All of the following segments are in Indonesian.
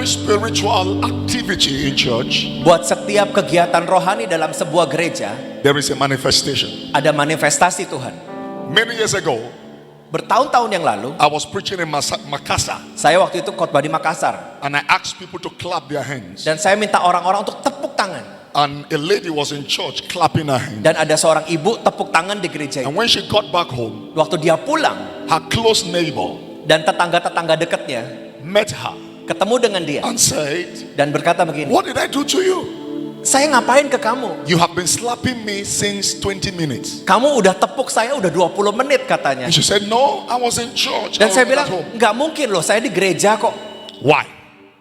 every spiritual activity in church, buat setiap kegiatan rohani dalam sebuah gereja, there is a manifestation. ada manifestasi Tuhan. Many years ago, Bertahun-tahun yang lalu, I was preaching in Makassar, saya waktu itu khotbah di Makassar, and I asked people to clap their hands. dan saya minta orang-orang untuk tepuk tangan. And a lady was in church clapping her hands. Dan ada seorang ibu tepuk tangan di gereja And itu. when she got back home, Waktu dia pulang, her close neighbor dan tetangga-tetangga dekatnya met her ketemu dengan dia and said, dan berkata begini, "What did I do to you? saya ngapain ke kamu? You have been slapping me since 20 minutes. Kamu udah tepuk saya udah 20 menit katanya. And she said, "No, I was in church. I Dan was saya not bilang, at home." nggak mungkin loh, saya di gereja kok. Why?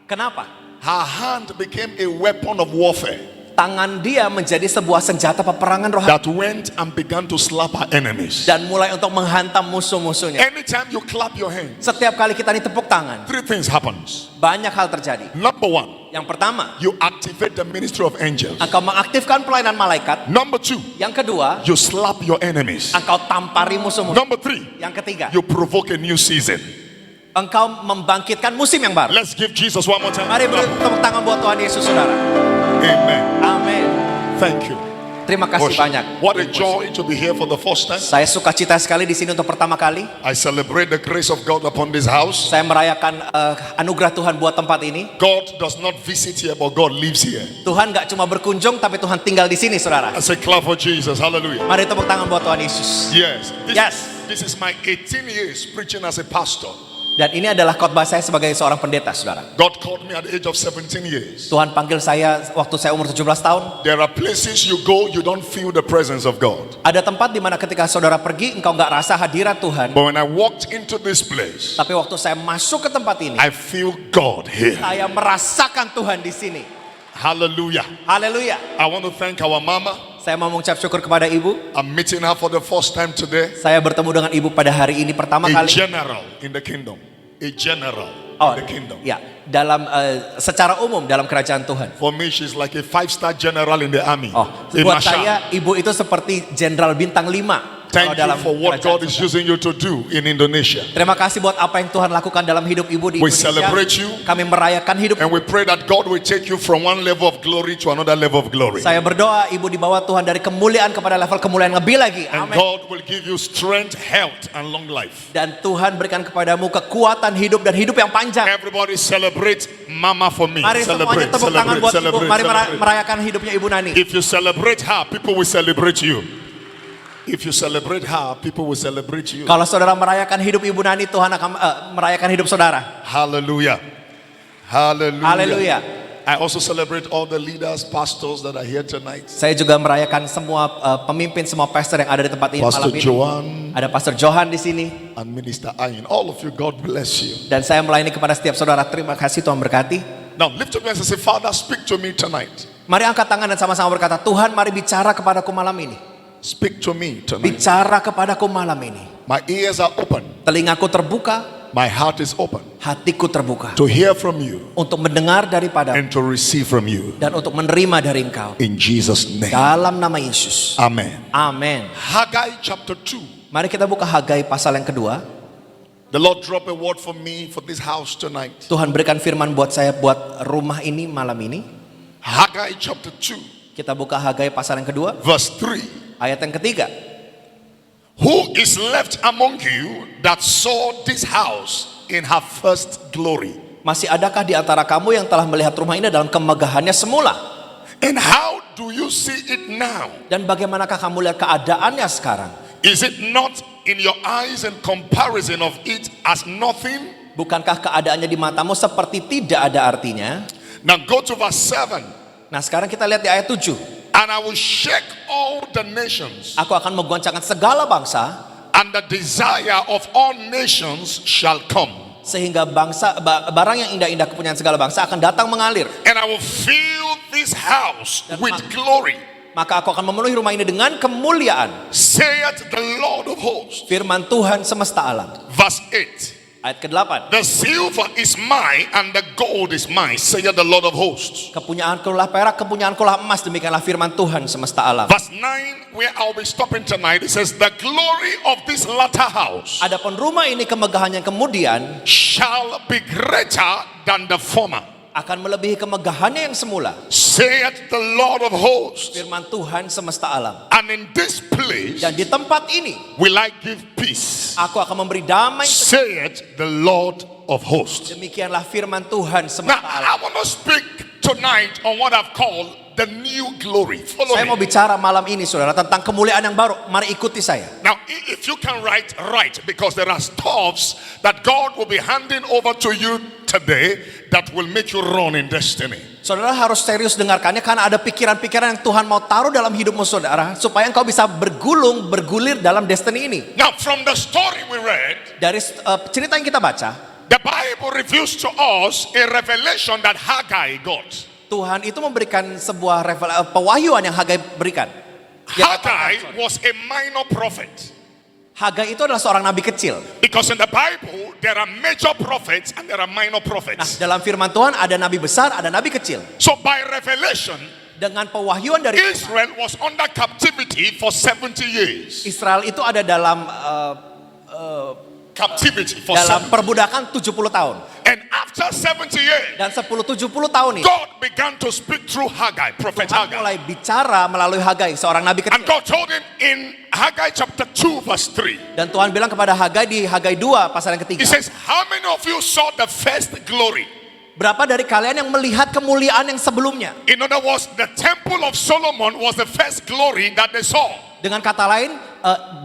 Kenapa? Her hand became a weapon of warfare Tangan dia menjadi sebuah senjata peperangan rohani that went and began to slap her enemies. dan mulai untuk menghantam musuh-musuhnya. Anytime you clap your hands, Setiap kali kita ditepuk tangan, three things happens. banyak hal terjadi. Number one, Yang pertama, you activate the ministry of angels. engkau mengaktifkan pelayanan malaikat. Number two, Yang kedua, you slap your enemies. engkau tampari musuh-musuh. Number three, Yang ketiga, you provoke a new season. engkau membangkitkan musim yang baru. Let's give Jesus one more time. Mari beri tepuk tangan buat Tuhan Yesus, saudara. Amen. Amin. Thank you. Terima kasih Worship. banyak. What a joy to be here for the first time. Saya suka cita sekali di sini untuk pertama kali. I celebrate the grace of God upon this house. Saya merayakan anugerah Tuhan buat tempat ini. God does not visit here, but God lives here. Tuhan gak cuma berkunjung, tapi Tuhan tinggal di sini, saudara. I say clap for Jesus. Hallelujah. Mari tepuk tangan buat Tuhan Yesus. Yes. Yes. This is my 18 years preaching as a pastor. Dan ini adalah khotbah saya sebagai seorang pendeta, saudara. God called me at the age of 17 years. Tuhan panggil saya waktu saya umur 17 tahun. There are places you go, you don't feel the presence of God. Ada tempat di mana ketika saudara pergi, engkau gak rasa hadirat Tuhan. But when I walked into this place, Tapi waktu saya masuk ke tempat ini, I feel God here. saya merasakan Tuhan di sini. Hallelujah. Haleluya. I want to thank our mama. Saya mau mengucap syukur kepada ibu. I'm meeting her for the first time today. Saya bertemu dengan ibu pada hari ini pertama A kali. general in the kingdom. A general Oh, in the kingdom. ya, dalam secara umum dalam kerajaan Tuhan. For me, she's like a 5-star general in the army. Oh, A buat marshal. saya ibu itu seperti jenderal bintang 5. Thank you for what kerajaan God is Tuhan. using you to do in Indonesia. Terima kasih buat apa yang Tuhan lakukan dalam hidup ibu di We Indonesia. celebrate you. Kami merayakan hidup. And we pray that God will take you from one level of glory to another level of glory. Saya berdoa ibu dibawa Tuhan dari kemuliaan kepada level kemuliaan lebih lagi. And Amin. God will give you strength, health, and long life. Dan Tuhan berikan kepadamu kekuatan hidup dan hidup yang panjang. Everybody celebrate Mama for me. Mari semuanya Celebrate, tepuk tangan celebrate, buat ibu. celebrate, Mari celebrate. merayakan hidupnya Ibu Nani. If you celebrate her, people will celebrate you. If you celebrate her, people will celebrate you. Kalau saudara merayakan hidup Ibu Nani, Tuhan akan merayakan hidup saudara. Hallelujah. Hallelujah. Haleluya. I also celebrate all the leaders, pastors that are here tonight. Saya juga merayakan semua pemimpin, semua pastor yang ada di tempat ini Pastor malam ini. Johan Ada Pastor Johan di sini. and Minister Ayin. All of you, God bless you. Dan saya melayani kepada setiap saudara. Terima kasih, Tuhan berkati. Now lift up your hands and say, Father, speak to me tonight. Mari angkat tangan dan sama-sama berkata, Tuhan mari bicara kepadaku malam ini. Speak to me tonight. Bicara kepadaku malam ini. My ears are open. Telingaku terbuka, My heart is open hatiku terbuka. to hear from you Untuk mendengar daripada and to receive from you. dan untuk menerima dari Engkau. In Jesus' name. Dalam nama Yesus. Amen. Amin. Haggai chapter 2. Mari kita buka Hagai pasal yang kedua. The Lord drop a word for me for this house tonight. Tuhan berikan firman buat saya buat rumah ini malam ini. Haggai chapter 2, Kita buka Hagai pasal yang kedua, verse 3. ayat yang ketiga. Who is left among you that saw this house in her first glory? Masih adakah di antara kamu yang telah melihat rumah ini dalam kemegahannya semula? And how do you see it now? Dan bagaimanakah kamu lihat keadaannya sekarang? Is it not in your eyes in comparison of it as nothing? Bukankah keadaannya di matamu seperti tidak ada artinya? Now go to verse 7. Nah sekarang kita lihat di ayat 7. And I will shake all the nations, Aku akan menggoncangkan segala bangsa, and the desire of all nations shall come. sehingga barang yang indah-indah kepunyaan segala bangsa akan datang mengalir. And I will fill this house with glory, Maka aku akan memenuhi rumah ini dengan kemuliaan. saith the Lord of hosts. Firman Tuhan semesta alam. Verse 8. Ayat ke-8. The silver is mine and the gold is mine, saith the Lord of hosts. Kepunyaanku lah perak, kepunyaanku lah emas, demikianlah firman Tuhan semesta alam. Verse 9, where I'll be stopping tonight, it says, the glory of this latter house Adapun rumah ini kemegahannya kemudian shall be greater than the former. akan melebihi kemegahannya yang semula. saith the Lord of hosts. Firman Tuhan semesta alam. And in this place Dan di tempat ini will I give peace, aku akan memberi damai. saith the Lord of hosts. Demikianlah firman Tuhan Now, semesta I alam. want to speak tonight on what I've called the new glory. Follow Saya mau me. bicara malam ini saudara tentang kemuliaan yang baru. Mari ikuti saya. Now, if you can write, because there are stuffs that God will be handing over to you today that will make you run in destiny. Saudara harus serius dengarkannya karena ada pikiran-pikiran yang Tuhan mau taruh dalam hidupmu saudara. Supaya engkau bisa bergulir dalam destiny ini. Now, from the story we read, Dari cerita yang kita baca, the Bible reveals to us a revelation that Haggai got. Tuhan itu memberikan sebuah pewahyuan yang Hagai berikan. Haggai was a minor prophet. Hagai itu adalah seorang nabi kecil. Because in the Bible, there are major prophets and there are minor Nah, prophets. dalam firman Tuhan ada nabi besar, ada nabi kecil. So by revelation, Dengan pewahyuan dari Tuhan, Israel was under captivity for 70 years. Israel itu ada dalam Captivity for dalam 70. perbudakan 70 tahun. And after 70 years, Dan 70 tahun ini God began to speak through Haggai, prophet Tuhan Haggai. mulai bicara melalui Hagai, seorang nabi And kecil. God told him in Haggai chapter 2 verse 3. Dan Tuhan bilang kepada Hagai di Hagai 2 pasal yang He ketiga. says, how many of you saw the first glory? Berapa dari kalian yang melihat kemuliaan yang sebelumnya? In other words, the temple of Solomon was the first glory that they saw. Dengan kata lain,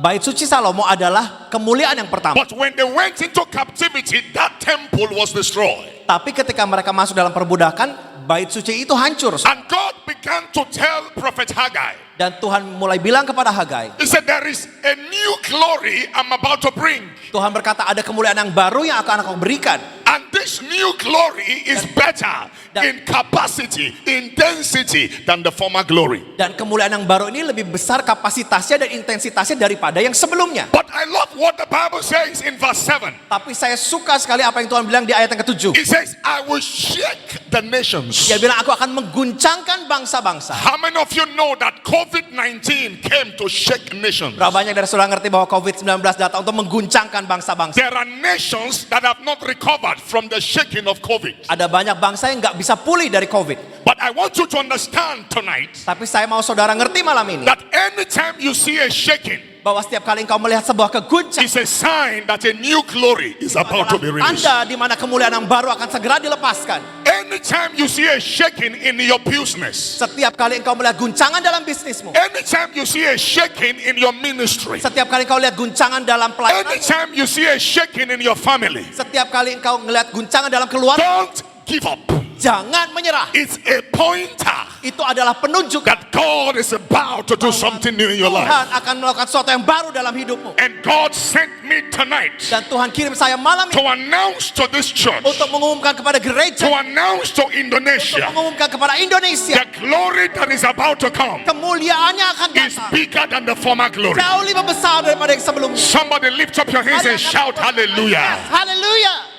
bait suci Salomo adalah kemuliaan yang pertama. But when they went into captivity, that temple was destroyed. Tapi ketika mereka masuk dalam perbudakan, bait suci itu hancur. And God began to tell prophet Haggai. Dan Tuhan mulai bilang kepada Hagai, He said, there is a new glory I'm about to bring. Tuhan berkata ada kemuliaan yang baru yang akan aku berikan. And this new glory is better in capacity, in density than the former glory. Dan kemuliaan yang baru ini lebih besar kapasitasnya dan intensitasnya daripada yang sebelumnya. But I love what the Bible says in verse 7. Tapi saya suka sekali apa yang Tuhan bilang di ayat yang ke-7. It says, I will shake the nations. Dia bilang aku akan mengguncangkan bangsa-bangsa. How many of you know that COVID-19 came to shake nations? Berapa banyak dari saudara ngerti bahwa COVID-19 datang untuk mengguncangkan bangsa-bangsa? There are nations that have not recovered from the shaking of COVID. Ada banyak bangsa yang nggak bisa pulih dari COVID. But I want you to understand tonight Tapi saya mau saudara ngerti malam ini that anytime you see a shaking, bahwa setiap kali engkau melihat sebuah keguncangan, it's a sign that a new glory is about to be released. tanda di mana kemuliaan yang baru akan segera dilepaskan. Anytime you see a shaking in your business, Setiap kali engkau melihat guncangan dalam bisnismu, anytime you see a shaking in your ministry, setiap kali engkau lihat guncangan dalam pelayanan, anytime you see a shaking in your family, setiap kali engkau melihat guncangan dalam keluarga, don't give up. jangan menyerah. It's a pointer Itu adalah penunjuk that God is about to do something new in your life. Tuhan akan melakukan sesuatu yang baru dalam hidupmu. And God sent me tonight Dan Tuhan kirim saya malam to ini announce to this church, untuk mengumumkan kepada to gereja, announce to untuk Indonesia, mengumumkan kepada Indonesia, the glory that is about to come kemuliaannya akan is datang bigger than the former glory. jauh lebih besar daripada yang sebelumnya. Somebody lift up your hands and shout hallelujah. Haleluya.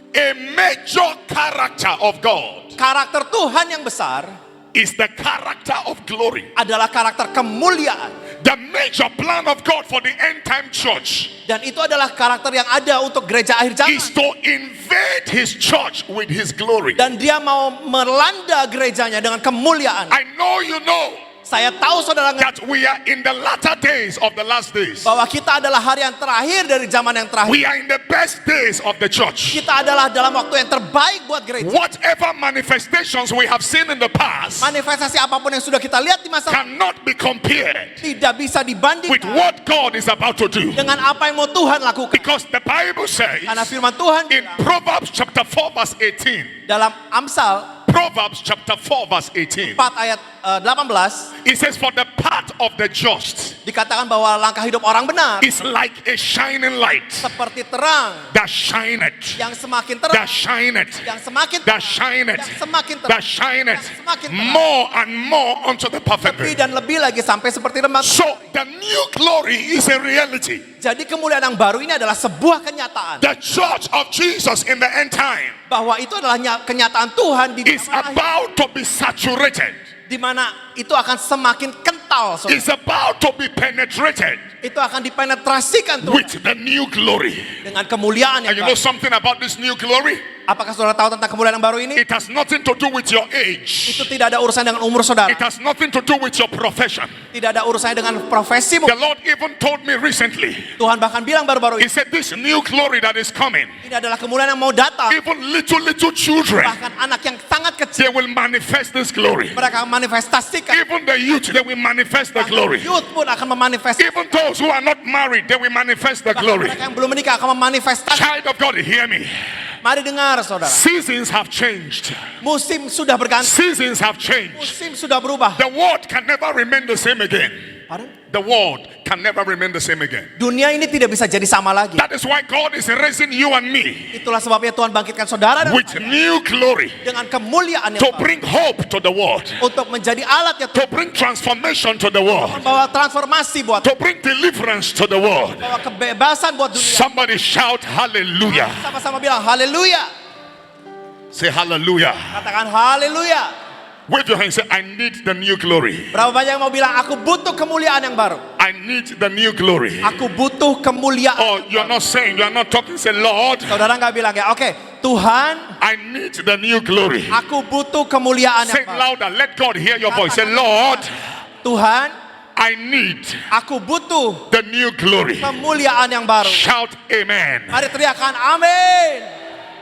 A major character of God Karakter Tuhan yang besar is the character of glory. adalah karakter kemuliaan. The major plan of God for the end time church Dan itu adalah karakter yang ada untuk gereja akhir zaman. is to invade his church with his glory. Dan dia mau melanda gerejanya dengan kemuliaan. I know you know Saya tahu saudara ngerti that we are in the latter days of the last days. bahwa kita adalah hari yang terakhir dari zaman yang terakhir. We are in the best days of the church. Kita adalah dalam waktu yang terbaik buat gereja. Whatever manifestations we have seen in the past Manifestasi apapun yang sudah kita lihat di masa lalu cannot be compared tidak bisa with dibandingkan what God is about to do. dengan apa yang mau Tuhan lakukan. Because the Bible says Karena firman Tuhan in Proverbs chapter 4 verse 18, dalam Amsal Proverbs chapter 4 verse 18, 4 ayat 18 it says, for the path of the just dikatakan bahwa langkah hidup orang benar is like a shining light seperti terang that shineth, yang semakin that terang, shineth, yang semakin that terang, shineth, yang semakin that terang, shineth yang semakin terang, more and more unto the perfect lebih day. dan lebih lagi sampai seperti remang. So the new glory is a reality. Jadi kemuliaan yang baru ini adalah sebuah kenyataan The church of Jesus in the end time bahwa itu adalah kenyataan Tuhan di is zaman akhir, about to be saturated di mana itu akan semakin kental kekal, saudara. is about to be penetrated Itu akan dipenetrasikan Tuhan with the new glory. dengan kemuliaan yang And you know baru. something about this new glory? Apakah saudara tahu tentang kemuliaan yang baru ini? It has nothing to do with your age. Itu tidak ada urusan dengan umur saudara. It has nothing to do with your profession. Tidak ada urusannya dengan profesimu. The Lord even told me recently, Tuhan bahkan bilang baru-baru He ini, said this new glory that is coming, ini adalah kemuliaan yang mau datang. even little children, Bahkan anak yang sangat kecil, they will manifest this glory. mereka akan manifestasikan. Even the youth, they will manifest the Bahkan glory. youth pun akan memanifestasikan. Even those who are not married, they will manifest the Bahkan glory. mereka yang belum menikah akan memanifestasikan. Child of God, hear me. Mari dengar saudara. Seasons have changed. Musim sudah berganti. Seasons have changed. Musim sudah berubah. The world can never remain the same again. Pardon? The world can never remain the same again. Dunia ini tidak bisa jadi sama lagi. That is why God is raising you and me Itulah sebabnya Tuhan bangkitkan saudara dan with new glory dengan kemuliaan yang to baru. bring hope to the world, Untuk menjadi alat yang to bring transformation to the world, membawa transformasi buat, to bring deliverance to the world. membawa kebebasan buat dunia. Somebody shout hallelujah. Sama-sama bilang haleluya. Say hallelujah. Katakan haleluya. Wave your hand and say, I need the new glory. Berapa banyak yang mau bilang aku butuh kemuliaan yang baru? I need the new glory. Aku butuh kemuliaan. Oh, you're not saying, you're not talking, say, Lord, Saudara nggak bilang ya, oke, Tuhan, I need the new glory. aku butuh kemuliaan Say yang it baru. louder. Let God hear your voice. Say, Lord, Tuhan, I need aku butuh the new glory. kemuliaan yang baru. Shout amen. Mari teriakan amin.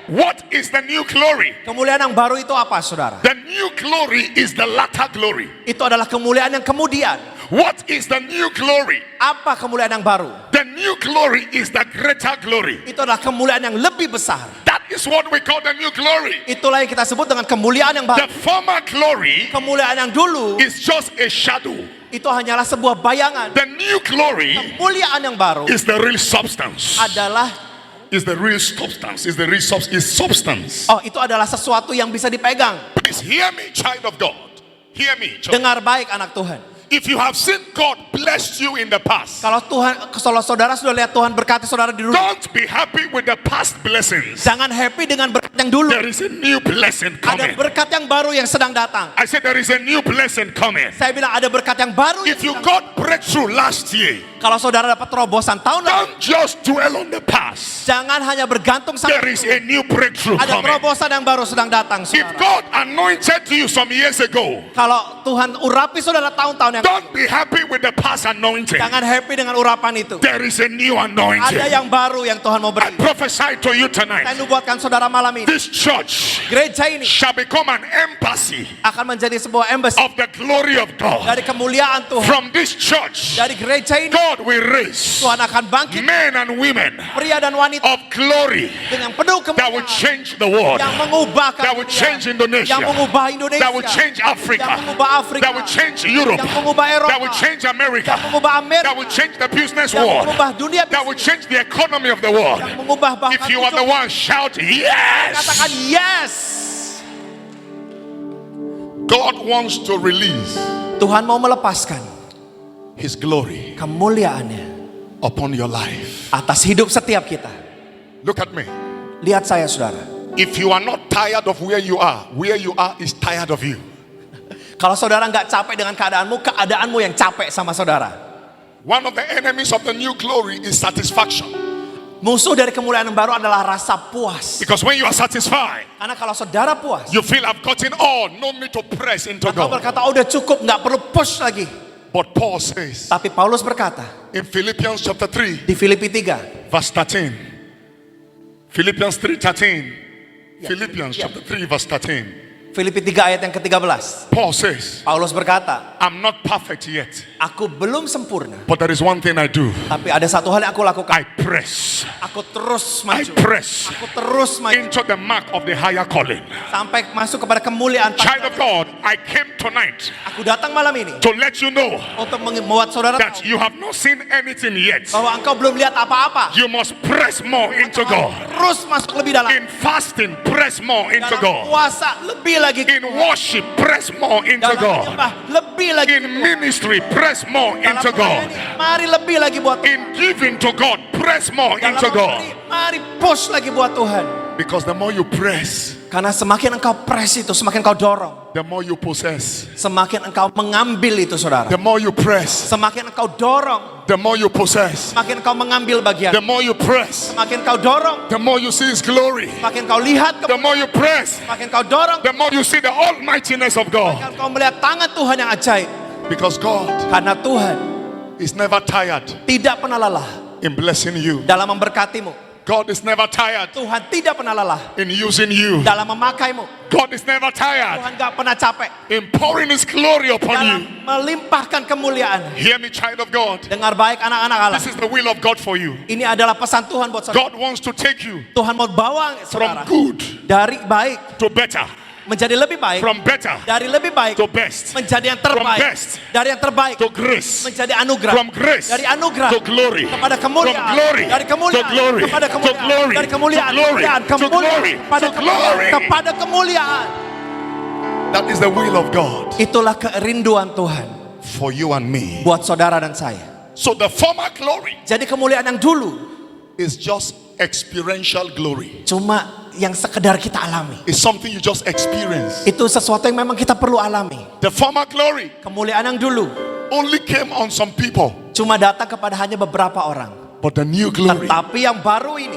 What is the new glory? Kemuliaan yang baru itu apa, saudara? The new glory is the latter glory. Itu adalah kemuliaan yang kemudian. What is the new glory? Apa kemuliaan yang baru? The new glory is the greater glory. Itu adalah kemuliaan yang lebih besar. That is what we call the new glory. Itulah yang kita sebut dengan kemuliaan yang The baru. former glory Kemuliaan yang dulu is just a shadow. itu hanyalah sebuah bayangan. The new glory Kemuliaan yang baru is the real substance. adalah Is the real substance. Is the real substance. itu adalah sesuatu yang bisa dipegang. Please hear me, child of God. Hear me. child. Dengar baik anak Tuhan. If you have seen God bless you in the past, Kalau saudara sudah lihat Tuhan berkati saudara di dunia, don't be happy with the past blessings. jangan happy dengan berkat yang dulu. There is a new blessing Ada coming. berkat yang baru yang sedang datang. I said there is a new blessing coming. Saya bilang ada berkat yang baru yang If you sedang- got breakthrough last year, Kalau saudara dapat terobosan tahun lalu, don't just dwell on the past. jangan hanya bergantung sama There is a new breakthrough ada coming. terobosan yang baru sedang datang, If saudara. God anointed you some years ago, Kalau Tuhan urapi saudara tahun-tahun yang don't be happy with the past anointing. jangan happy dengan urapan itu. There is a new Ada anointing. yang baru yang Tuhan mau I beri. prophesy to you Saya tonight. nubuatkan saudara malam ini, This church gereja ini shall become an embassy akan menjadi sebuah embassy of the glory of God. dari kemuliaan Tuhan. From this church, Dari gereja ini God will raise Tuhan akan bangkit men and women pria dan wanita of glory dengan penuh that will kemuliaan change the world, yang mengubah that will change Indonesia, yang mengubah Indonesia, that will change Africa, yang mengubah Afrika, that will change Europe, yang mengubah Eropa, that will change America, yang mengubah Amerika, that will change the business yang world, mengubah dunia that will bisnis, change the economy of the world. yang mengubah bahkan If you are the ujung. one, shout Katakan yes. yes. God wants to release Tuhan mau melepaskan His glory kemuliaannya upon your life. atas hidup setiap kita. Look at me. Lihat saya, saudara. If you are not tired of where you are is tired of you. Kalau saudara nggak capek dengan keadaanmu yang capek sama saudara. One of the enemies of the new glory is satisfaction. Musuh dari kemuliaan yang baru adalah rasa puas. Because when you are satisfied, Karena kalau saudara puas, you feel I've gotten all, no need to press into kau God. berkata, oh, udah cukup, nggak perlu push lagi. But Paul says Tapi Paulus berkata in Philippians chapter 3, di Filipi 3, verse 13. Philippians 3:13. Yeah. Philippians Yeah. chapter 3, verse 13. Filipi 3 ayat yang ke-13. Paul says, Paulus berkata, I'm not perfect yet, aku belum sempurna, but there is one thing I do. tapi ada satu hal yang aku lakukan. I press. Aku terus I maju. press Aku terus maju into the mark of the higher calling. sampai masuk kepada kemuliaan. Child of God, I came tonight Aku datang malam ini to let you know untuk membuat saudara that tahu you have not seen anything yet. bahwa engkau belum lihat apa-apa. You must press more into God. Terus masuk lebih dalam. In fasting, press more into Dalam God. puasa lebih lagi. In worship, press more into Dalam God. menyembah lebih lagi. In ministry, press more Dalam into God. melayani, mari lebih lagi buat Tuhan. In giving to God, press more Dalam into God. memberi, mari push lagi buat Tuhan. Because the more you press, Karena semakin engkau press itu, semakin kau dorong. the more you possess. semakin engkau mengambil itu saudara. The more you press, Semakin engkau dorong, the more you possess. semakin engkau mengambil bagian. The more you press, Semakin engkau dorong, the more you see His glory. semakin engkau lihat, The more you press, semakin engkau dorong, the more you see the almightiness of God. semakin engkau melihat tangan Tuhan yang ajaib. Because God Karena Tuhan is never tired tidak pernah lelah in blessing you. dalam memberkatimu. God is never tired Tuhan tidak pernah lelah in using you. dalam memakaimu. God is never tired Tuhan gak pernah capek in pouring His glory upon dalam you. melimpahkan kemuliaan. Hear me, child of God. Dengar baik anak-anak Allah. This is the will of God for you. Ini adalah pesan Tuhan buat saudara. God wants to take you Tuhan mau bawa from saudara good dari baik to better, menjadi lebih baik, from better dari lebih baik to best, menjadi yang from terbaik, best dari yang terbaik to grace, menjadi anugerah, from grace dari anugerah to glory, kepada from kemuliaan, glory dari to kemuliaan glory, kepada to kemuliaan, glory, dari kemuliaan, to glory, kemuliaan, to kemuliaan, glory, kepada to kemuliaan, glory. kepada kemuliaan. That is the will of God Itulah kerinduan Tuhan for you and me. buat saudara dan saya. So the former glory Jadi kemuliaan yang dulu is just experiential glory. cuma yang sekedar kita alami. It's something you just experience. Itu sesuatu yang memang kita perlu alami. The former glory Kemuliaan yang dulu only came on some people, cuma datang kepada hanya beberapa orang. but the new glory Tetapi yang baru ini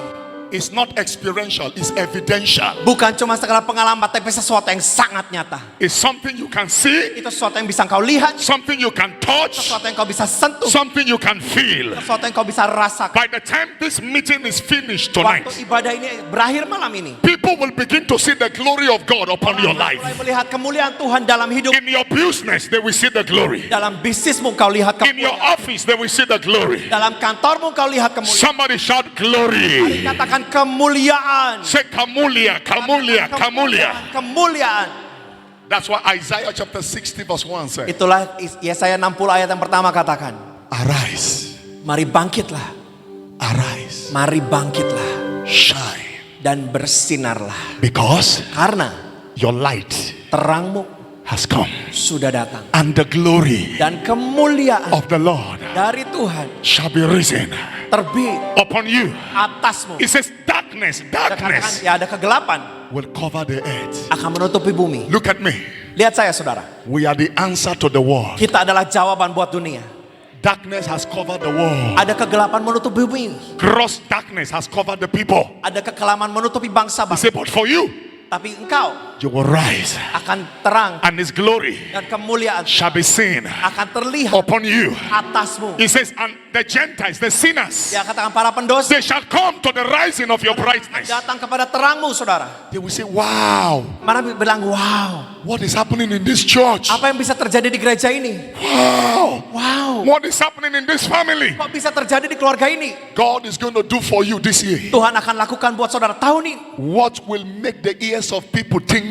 is not experiential, it's evidential. bukan cuma sekedar pengalaman, tapi sesuatu yang sangat nyata. It's something you can see, Itu sesuatu yang bisa engkau lihat, something you can touch, sesuatu yang kau bisa sentuh, something you can feel. sesuatu yang kau bisa rasakan. By the time this meeting is finished Waktu tonight, ibadah ini berakhir malam ini, people will begin to see the glory of God upon your life. mulai melihat kemuliaan Tuhan dalam hidup. In your business, they will see the glory. Dalam bisnismu kau lihat In your kemuliaan. office, they will see the glory. Dalam kantormu kau lihat kemuliaan. Somebody shout glory. Katakan kemuliaan. Say kamulia, kamulia, kamulia. Kemuliaan. That's what Isaiah chapter 60 verse 1 says. Itulah Yesaya 60 ayat yang pertama katakan. Arise, Mari bangkitlah. arise, Mari bangkitlah. shine, Dan bersinarlah. because Karena your light terangmu has come, sudah datang. and the glory Dan kemuliaan of the Lord dari Tuhan shall be risen terbit upon you. atasmu. It says darkness, Katakan, darkness ya ada kegelapan will cover the earth. akan menutupi bumi. Look at me. Lihat saya saudara. We are the answer to the world. Kita adalah jawaban buat dunia. Darkness has covered the world. Ada kegelapan menutupi bumi. Gross darkness has covered the people. Ada kekelaman menutupi He bangsa-bangsa. said, but for you, Tapi engkau you will rise, akan terang and His glory dan kemuliaan shall be seen akan terlihat upon you. atasmu. He says, and the Gentiles, the sinners, Ya katakan para pendosa they shall come to the rising of your brightness. datang kepada terangmu saudara. They will say, wow, Mana bilang wow. what is happening in this church? Apa yang bisa terjadi di gereja ini? Wow, Wow. what is happening in this family? Kok bisa terjadi di keluarga ini? God is going to do for you this year Tuhan akan lakukan buat saudara tahun ini. what will make the ears of people tingle.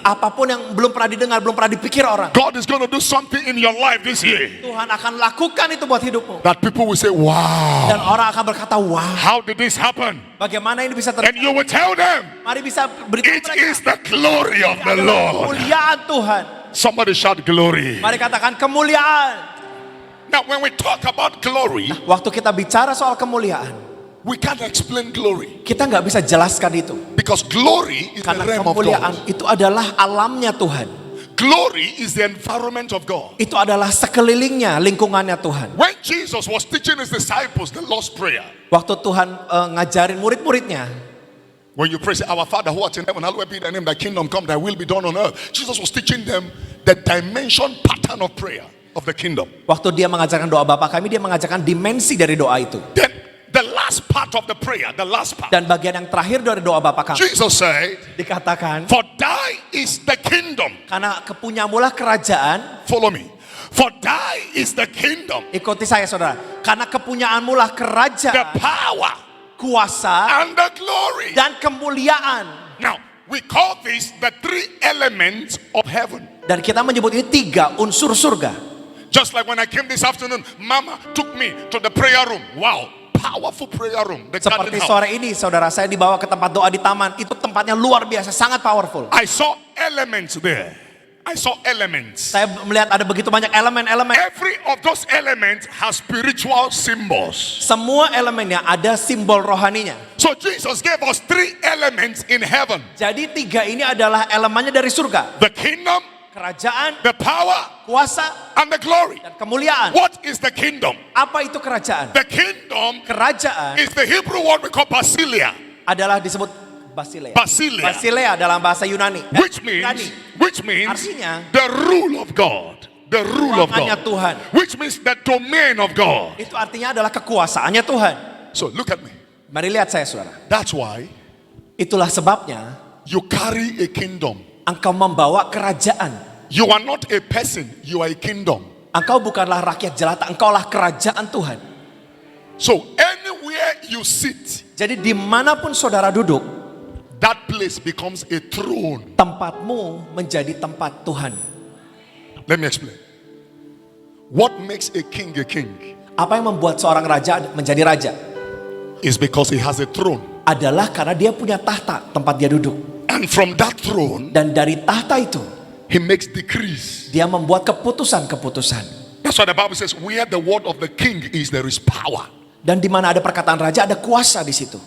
Apapun yang belum pernah didengar, belum pernah dipikir orang. God is going to do something in your life this year Tuhan akan lakukan itu buat hidupmu. that people will say, wow, Dan orang akan berkata, wow. how did this happen? Bagaimana ini bisa And terjadi? you will tell them, Mari bisa beritahu it mereka. is the glory of the Lord. Kemuliaan Tuhan. Somebody shout glory. Mari katakan kemuliaan. Now when we talk about glory, Waktu kita bicara soal kemuliaan, we can't explain glory kita nggak bisa jelaskan itu. because glory is the Karena realm of kemuliaan God. itu adalah alamnya Tuhan. Glory is the environment of God. Itu adalah sekelilingnya, lingkungannya Tuhan. When Jesus was teaching His disciples the Lord's Prayer, Waktu Tuhan ngajarin murid-muridnya, when you pray, say, our Father who art in heaven, hallowed be thy name, thy kingdom come, thy will be done on earth. Jesus was teaching them the dimension pattern of prayer of the kingdom. waktu dia mengajarkan doa Bapa kami, dia mengajarkan dimensi dari doa itu. Then the last part of the prayer, the last part, Dan bagian yang terakhir dari doa Bapa kami Jesus said, dikatakan, for thy is the kingdom. karena kepunyamulah kerajaan. Follow me. For thy is the kingdom, Ikuti saya saudara. Karena kepunyaanmulah the kerajaan, power, kuasa, and the glory. dan kemuliaan. Now, we call this the three elements of heaven. Dan kita menyebut ini 3 unsur surga. Just like when I came this afternoon, Mama took me to the prayer room. Wow, powerful prayer room. The garden Seperti house. sore ini saudara, saya dibawa ke tempat doa di taman. Itu tempatnya luar biasa, sangat powerful. I saw elements there. I saw elements. Saya melihat ada begitu banyak elemen-elemen. Every of those elements has spiritual symbols. Semua elemennya ada simbol rohaninya. So Jesus gave us three elements in heaven. Jadi 3 ini adalah elemennya dari surga. The kingdom, kerajaan, the power, kuasa, and the glory. dan kemuliaan. What is the kingdom? Apa itu kerajaan? The kingdom Kerajaan is the Hebrew word we call basileia. adalah disebut Basileia. Basileia. Basileia dalam bahasa Yunani. Which Yunani. means Artinya, the rule of God. The rule of ruangannya God. Tuhan. Which means the domain of God. Itu artinya adalah kekuasaannya Tuhan. So look at me. Mari lihat saya, saudara. That's why Itulah sebabnya you carry a kingdom. engkau membawa kerajaan. You are not a person, you are a kingdom. Engkau bukanlah rakyat jelata, engkaulah kerajaan Tuhan. So anywhere you sit, Jadi dimanapun saudara duduk, that place becomes a throne. tempatmu menjadi tempat Tuhan. Let me explain. What makes a king Apa yang membuat seorang raja menjadi raja? is because he has a throne. Adalah karena dia punya tahta tempat dia duduk. And from that throne, Dan dari tahta itu, he makes decrees. dia membuat keputusan-keputusan. That's why the Bible says, where the word of the king is, there is power. Dan di mana ada perkataan raja, ada kuasa di situ.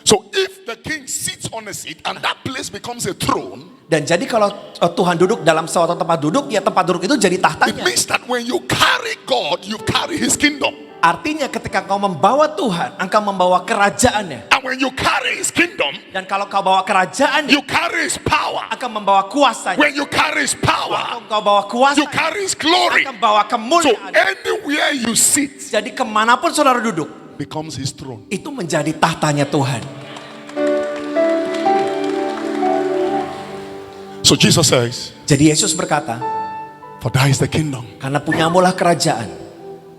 So if the king sits on a seat and that place becomes a throne, Dan jadi kalau Tuhan duduk dalam suatu tempat duduk, ya tempat duduk itu jadi it tahtanya. means that when you carry God, you carry his kingdom. Artinya ketika kau membawa Tuhan, engkau membawa kerajaannya. And when you carry his kingdom, Dan kalau kau bawa kerajaannya, you carry his power. akan membawa kuasanya. When you carry his Waktu power, engkau bawa kuasa, you carry his glory. akan bawa So kemuliaan. anywhere you sit Jadi kemanapun saudara duduk, becomes his throne. itu menjadi tahtanya Tuhan. So Jesus says, Jadi Yesus berkata, for thine is the kingdom, karena punyamulah kerajaan,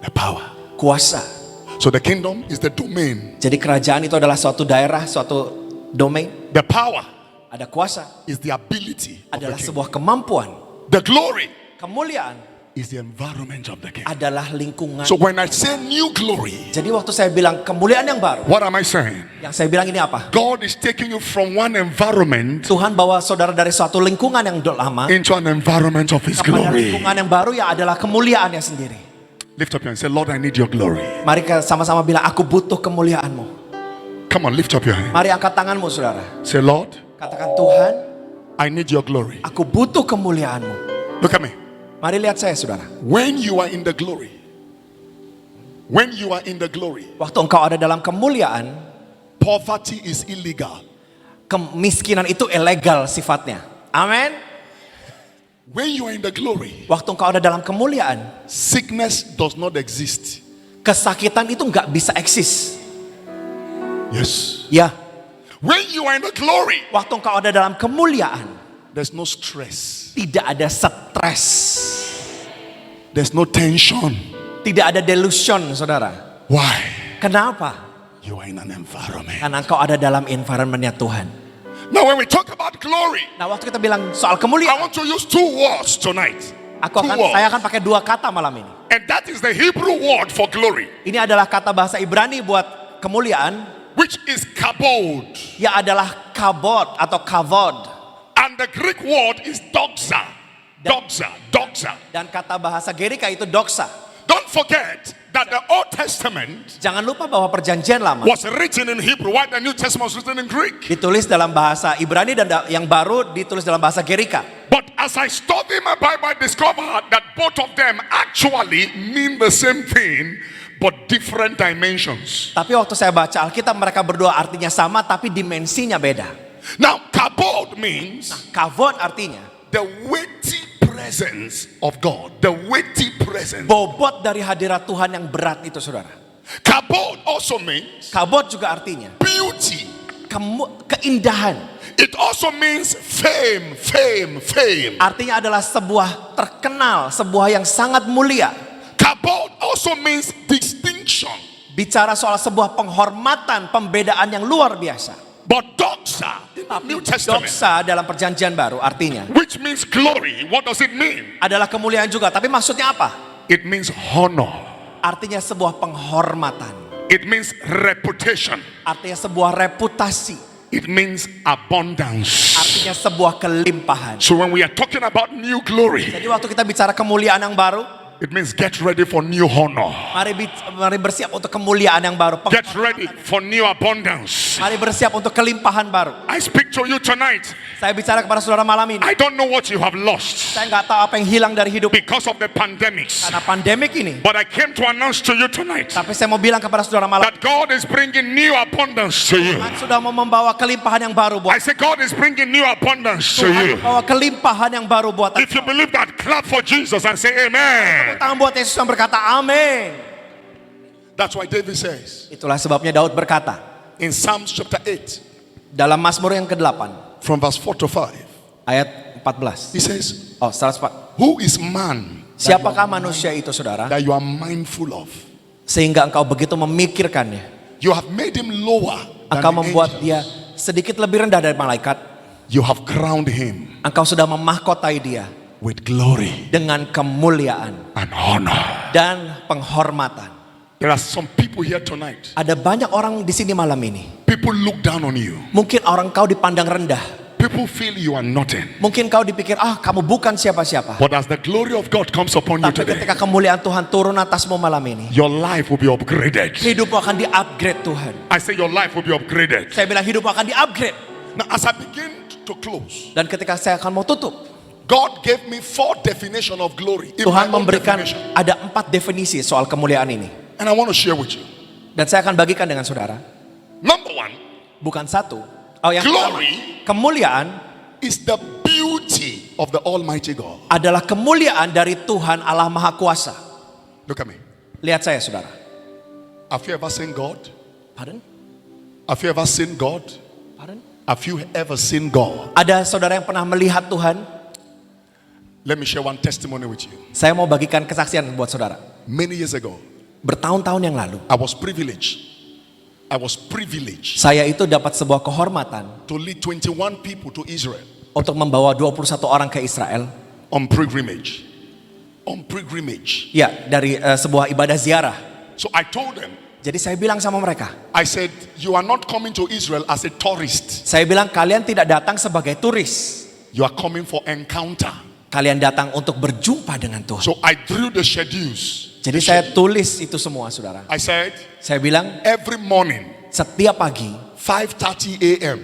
the power. kuasa. So the kingdom is the domain. Jadi kerajaan itu adalah suatu daerah, suatu domain. The power Ada kuasa, is the ability of the adalah king. sebuah kemampuan. The glory Kemuliaan is the environment of the king. adalah lingkungan. So when I say new glory, Jadi waktu saya bilang kemuliaan yang baru, what am I saying? yang saya bilang ini apa? God is taking you from one environment Tuhan bawa saudara dari suatu lingkungan yang lama into an environment of his kepada glory. lingkungan yang baru yang adalah kemuliaannya sendiri. Lift up your hand. Say, Lord, I need your glory. Mari kita sama-sama bilang, aku butuh kemuliaanmu. Come on, lift up your hand. Mari angkat tanganmu saudara. Say, Lord, Katakan, Tuhan, I need your glory. aku butuh kemuliaanmu. Look at me. Mari lihat saya saudara. When you are in the glory, when you are in the glory, Waktu engkau ada dalam kemuliaan, poverty is illegal. kemiskinan itu ilegal sifatnya. Amin. When you are in the glory, Waktu engkau ada dalam kemuliaan, sickness does not exist. kesakitan itu nggak bisa eksis. Yes. Ya, When you are in the glory, waktu engkau ada dalam kemuliaan, there's no stress. tidak ada stres, There's no tension. tidak ada delusion, saudara. Why? Kenapa? You are in an environment. Karena engkau ada dalam environmentnya Tuhan. Now when we talk about glory, Nah, waktu kita bilang soal I kemuliaan, want to use two words tonight. saya akan pakai dua kata malam ini. And that is the Hebrew word for glory, Ini adalah kata bahasa Ibrani buat kemuliaan, which is kabod. yang adalah kabod atau kavod. And the Greek word is doxa. Doxa. Doxa. Dan kata bahasa Gerika itu doxa. Don't forget that the Old Testament Jangan lupa bahwa perjanjian lama was written in Hebrew, while the New Testament was written in Greek. ditulis dalam bahasa Ibrani dan yang baru ditulis dalam bahasa Gerika. But as I study my Bible, I discovered that both of them actually mean the same thing, but different dimensions. Tapi waktu saya baca Alkitab, mereka berdua artinya sama tapi dimensinya beda. Now, kabod means Kavod artinya the weighty presence of God. The weighty presence. bobot dari hadirat Tuhan yang berat itu, saudara. Kabod also means Kabod juga artinya beauty. keindahan. It also means fame, fame, fame. Artinya adalah sebuah terkenal, sebuah yang sangat mulia. Kabod also means distinction. Bicara soal sebuah penghormatan, pembedaan yang luar biasa. But doxa in the New Testament, Doxa dalam perjanjian baru artinya which means glory, what does it mean? adalah kemuliaan juga. Tapi maksudnya apa? It means honor. Artinya sebuah penghormatan. It means reputation. Artinya sebuah reputasi. It means abundance. Artinya sebuah kelimpahan. So when we are talking about new glory, Jadi waktu kita bicara kemuliaan yang baru, It means get ready for new honor. Mari bersiap untuk kemuliaan yang baru. Get ready for new abundance. Mari bersiap untuk kelimpahan baru. I speak to you tonight. Saya bicara kepada saudara malam ini. I don't know what you have lost Saya nggak tahu apa yang hilang dari hidup because of the pandemics. karena pandemik ini. But I came to announce to you tonight Tapi saya mau bilang kepada saudara malam, that God is bringing new abundance to you. Tuhan sudah mau membawa kelimpahan yang baru buat. I say God is bringing new abundance to you. Membawa kelimpahan yang baru buat. If you believe that, clap for Jesus and say amen. Tangan buat Yesus yang berkata amin. That's why David says Itulah sebabnya Daud berkata in Psalms chapter 8 dalam Mazmur yang ke-8 from verse 4 to 5. ayat 14. He says, 104. who is man Siapakah manusia itu, saudara, that you are mindful of? sehingga engkau begitu memikirkannya? You have made him lower than Engkau the membuat dia angels. sedikit lebih rendah dari malaikat. You have crowned him Engkau sudah memahkotai dia with glory dengan kemuliaan and honor. dan penghormatan. There are some people here tonight. Ada banyak orang di sini malam ini. People look down on you. Mungkin orang kau dipandang rendah. People feel you are nothing. Mungkin kau dipikir, kamu bukan siapa-siapa. But as the glory of God comes upon you Tapi today, ketika kemuliaan Tuhan turun atasmu malam ini, your life will be upgraded. hidupmu akan di-upgrade Tuhan. I say your life will be upgraded. Saya bilang hidupmu akan di-upgrade. Now as I begin to close, Dan ketika saya akan mau tutup, God gave me 4 definition of glory. In Tuhan my own memberikan definition. ada 4 definisi soal kemuliaan ini. And I want to share with you. Dan saya akan bagikan dengan saudara. Number 1 Bukan satu. Yang Glory. pertama, kemuliaan is the beauty of the Almighty God. adalah kemuliaan dari Tuhan Allah Maha Kuasa. Look at me. Lihat saya, saudara. Have you ever seen God? Pardon? Have you ever seen God? Pardon? Have you ever seen God? Ada saudara yang pernah melihat Tuhan? Let me share one testimony with you. Saya mau bagikan kesaksian buat saudara. Many years ago, Bertahun-tahun yang lalu, I was privileged. saya itu dapat sebuah kehormatan to lead 21 people to Israel untuk membawa 21 orang ke Israel. on pilgrimage. On pilgrimage. Ya, dari sebuah ibadah ziarah. So I told them, Jadi saya bilang sama mereka, I said, you are not coming to Israel as a tourist. saya bilang kalian tidak datang sebagai turis. You are coming for encounter. Kalian datang untuk berjumpa dengan Tuhan. So I drew the schedules. Jadi saya tulis itu semua, saudara. I said, Saya bilang every morning, setiap pagi 5:30 a.m.,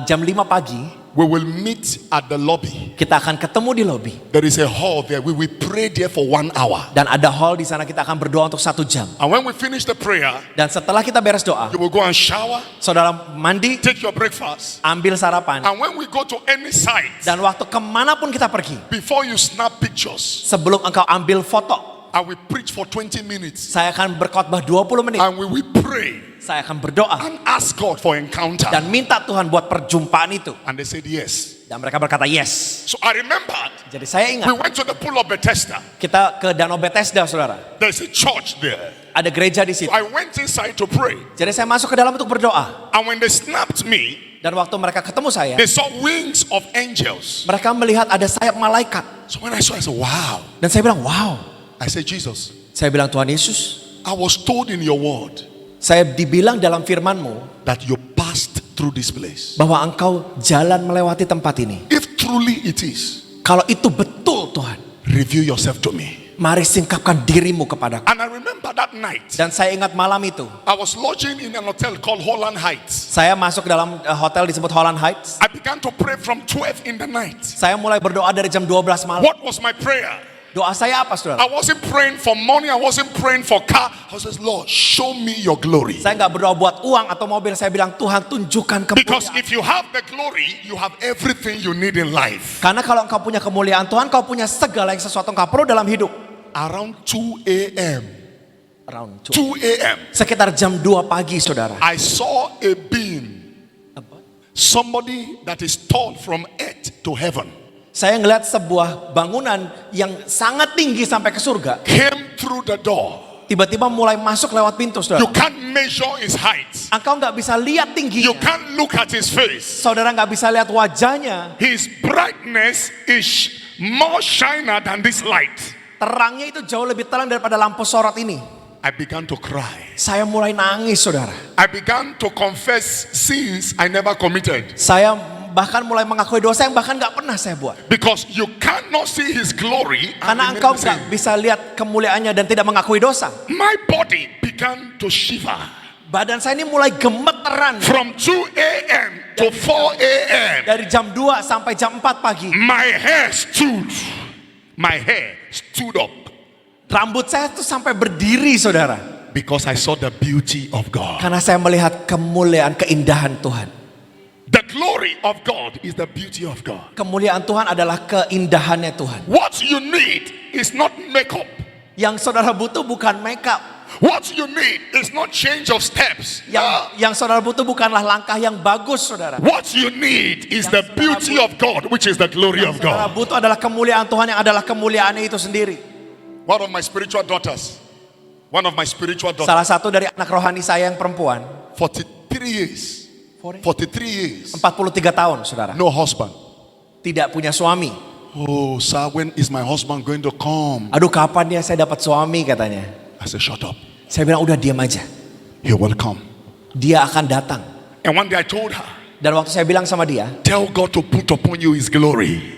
jam 5 pagi we will meet at the lobby. kita akan ketemu di lobi. There is a hall there. We will pray there for 1 hour. Dan ada hall di sana, kita akan berdoa untuk 1 jam. And when we finish the prayer, Dan setelah kita beres doa, you will go and shower, saudara mandi, take your breakfast. ambil sarapan. And when we go to any site, Dan waktu kemanapun kita pergi, before you snap pictures, sebelum engkau ambil foto, I will preach for 20 minutes. saya akan berkhotbah 20 menit. And we will pray Saya akan berdoa and ask God for encounter. dan minta Tuhan buat perjumpaan itu. And they said yes. Dan mereka berkata yes. So I remembered, Jadi saya we ingat, went to the pool of Bethesda. kita ke Danau Bethesda, saudara. There's a church there. Ada gereja di situ. I went inside to pray. Jadi saya masuk ke dalam untuk berdoa. And when they snapped me, Dan waktu mereka ketemu saya, they saw wings of angels. mereka melihat ada sayap malaikat. So when I saw, I said, wow. Dan saya bilang, wow. I said, Jesus, Saya bilang, Tuhan Yesus, I was told in your word saya dibilang dalam firman-Mu that you passed through this place. bahwa engkau jalan melewati tempat ini. If truly it is, Kalau itu betul, Tuhan, reveal yourself to me. mari singkapkan dirimu kepadaku. And I remember that night, Dan saya ingat malam itu, I was lodging in an hotel called Holland Heights. saya masuk ke dalam hotel disebut Holland Heights. I began to pray from 12 in the night. Saya mulai berdoa dari jam 12 malam. What was my prayer? Doa saya apa, saudara? I wasn't praying for money. I wasn't praying for car. I was just, Lord, show me your glory. Saya nggak berdoa buat uang atau mobil. Saya bilang, Tuhan tunjukkan Because kemuliaan. if you have the glory, you have everything you need in life. Karena kalau engkau punya kemuliaan Tuhan, kau punya segala yang sesuatu engkau perlu dalam hidup. Around 2 a.m., Around 2 a.m., sekitar jam 2 pagi, saudara. I saw a being, somebody that is tall from earth to heaven, Saya ngeliat sebuah bangunan yang sangat tinggi sampai ke surga. came through the door. Tiba-tiba mulai masuk lewat pintu, You saudara. can't measure his height. Engkau nggak bisa lihat You tingginya. can't look at his face. Saudara nggak bisa lihat wajahnya. His brightness is more shiner than this light. Terangnya itu jauh lebih terang daripada lampu sorot ini. I began to cry. Saya mulai nangis, saudara. I began to confess sins I never committed. Saya bahkan mulai mengakui dosa yang bahkan gak pernah saya buat. Because you cannot see his glory and Karena remain engkau the gak same. bisa lihat kemuliaannya dan tidak mengakui dosa. My body began to shiver Badan saya ini mulai gemeteran. from 2 a.m. to 4 a.m. Dari jam 2 sampai jam 4 pagi. My hair stood. My hair stood up Rambut saya tuh sampai berdiri, saudara. because I saw the beauty of God. Karena saya melihat kemuliaan, keindahan Tuhan. The glory of God is the beauty of God. Kemuliaan Tuhan adalah keindahannya Tuhan. What you need is not makeup. Yang saudara butuh bukan makeup. What you need is not change of steps. Yang saudara butuh bukanlah langkah yang bagus, saudara. What you need is the beauty of God, which is the glory of Saudara God. butuh adalah kemuliaan Tuhan yang adalah kemuliaannya itu sendiri. One of my spiritual daughters, Salah satu dari anak rohani saya yang perempuan, 43 years, 43 years, 43 tahun, saudara. no husband. Tidak punya suami. Oh, sir, when is my husband going to come? Aduh, kapan dia saya dapat suami, katanya. I said, shut up. Saya bilang, udah diam aja. He will come. Dia akan datang. And one day I told her, Dan waktu saya bilang sama dia, tell God to put upon you his glory.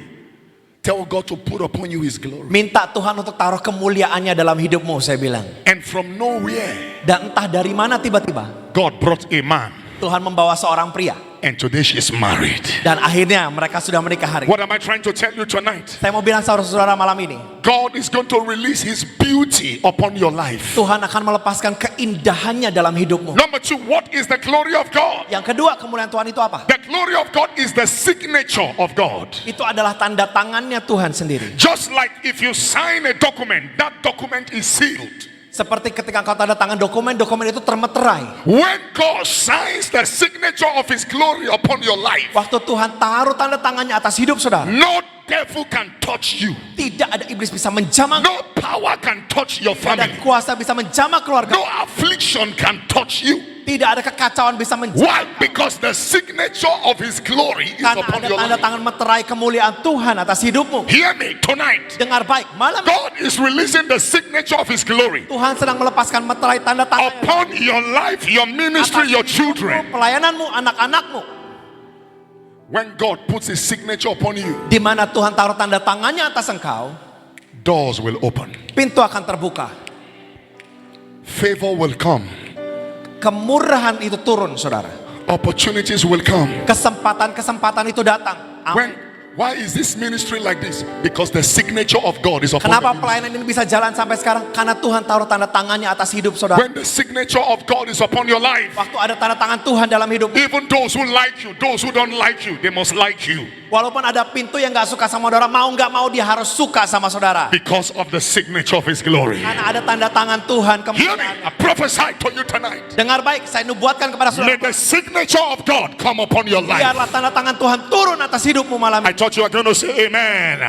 Tell God to put upon you his glory. minta Tuhan untuk taruh kemuliaannya dalam hidupmu, saya bilang. And from nowhere, Dan entah dari mana tiba-tiba God brought a man. Tuhan membawa seorang pria. And today she is married. Dan akhirnya mereka sudah menikah hari ini. What am I trying to tell you tonight? Saya mau bilang saudara-saudara malam ini, God is going to release his beauty upon your life. Tuhan akan melepaskan keindahannya dalam hidupmu. Number 2, what is the glory of God? Yang kedua, kemuliaan Tuhan itu apa? The glory of God is the signature of God. Itu adalah tanda tangannya Tuhan sendiri. Just like if you sign a document, that document is sealed. Seperti ketika engkau tanda tangan dokumen, dokumen itu termeterai. When God signs the signature of his glory upon your life, Waktu Tuhan taruh tanda tangannya atas hidup saudara, no devil can touch you. tidak ada iblis bisa menjamah, No power can touch your tidak ada family. kuasa bisa menjamah keluarga, No affliction can touch you. tidak ada kekacauan bisa menjamah. Why? Because the signature of his glory is Karena upon ada your tanda life. tangan meterai kemuliaan Tuhan atas hidupmu. Hear me tonight. Dengar baik, malam ini God is releasing the signature of his glory Tuhan sedang melepaskan meterai tanda tangan upon your life, your ministry, your children. pelayananmu, anak-anakmu. When God puts his signature upon you, Di mana Tuhan taruh tanda tangannya atas engkau, doors will open. pintu akan terbuka. Favor will come. Kemurahan itu turun, saudara. Opportunities will come. Kesempatan-kesempatan itu datang. Amin. Why is this ministry like this? Because the signature of God is upon Kenapa the ministry. pelayanan ini bisa jalan sampai sekarang? Karena Tuhan taruh tanda tangannya atas hidup saudara. When the signature of God is upon your life, Waktu ada tanda tangan Tuhan dalam hidup, even those who like you, those who don't like you, they must like you. walaupun ada pintu yang gak suka sama saudara, mau gak mau dia harus suka sama saudara. Because of the signature of his glory. Karena ada tanda tangan Tuhan Hear me, kemuliaan. I prophesy to you tonight. Dengar baik, saya nubuatkan kepada May saudara. the signature of God come upon your life. Biarlah tanda tangan Tuhan turun atas hidupmu malam I ini. thought you were going to say amen.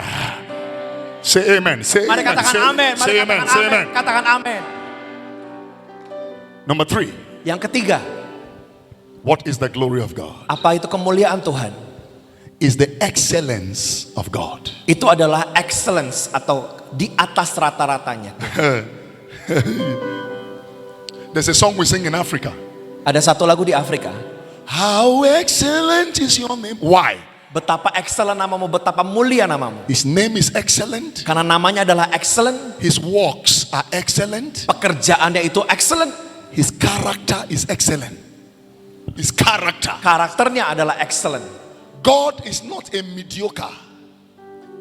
Say amen. Say Mari amen. katakan Say, amin. Mari say amen. katakan Say amin. amen. Katakan amin. Number 3, Yang ketiga, what is the glory of God? apa itu kemuliaan Tuhan? Is the excellence of God. Itu adalah excellence atau di atas rata-ratanya. There's a song we sing in Africa. Ada satu lagu di Afrika. How excellent is your name. Why? Betapa excellent namamu, betapa mulia namamu. His name is excellent. Karena namanya adalah excellent, His works are excellent. pekerjaannya itu excellent, His character is excellent. His character. karakternya adalah excellent. God is not a mediocre.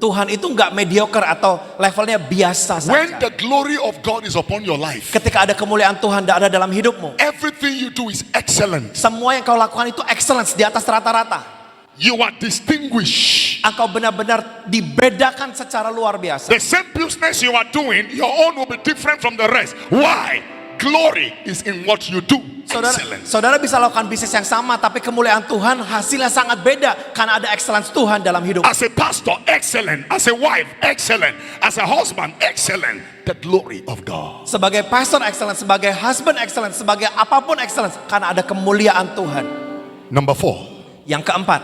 Tuhan itu nggak mediocre atau levelnya biasa When saja. the glory of God is upon your life, Ketika ada kemuliaan Tuhan ada dalam hidupmu, everything you do is excellent. semua yang kau lakukan itu excellence di atas rata-rata. You are distinguished. Engkau benar-benar dibedakan secara luar biasa. The same business you are doing, your own will be different from the rest. Why? Glory is in what you do. Excellence. Saudara bisa lakukan bisnis yang sama, tapi kemuliaan Tuhan hasilnya sangat beda karena ada excellence Tuhan dalam hidup. As a pastor, excellent. As a wife, excellent. As a husband, excellent. The glory of God. Sebagai pastor excellence, sebagai husband excellence, sebagai apapun excellence karena ada kemuliaan Tuhan. Number 4, Yang keempat,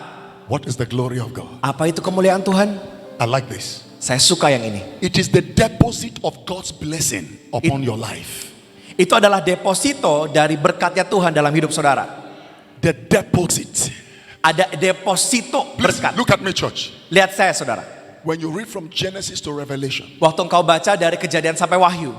what is the glory of God? apa itu kemuliaan Tuhan? I like this. Saya suka yang ini. It is the deposit of God's blessing upon your life. Itu adalah deposito dari berkatnya Tuhan dalam hidup saudara. The deposit. Ada deposito Please berkat. look at me, church. Lihat saya, saudara. When you read from Genesis to Revelation, Waktu engkau baca dari Kejadian sampai Wahyu,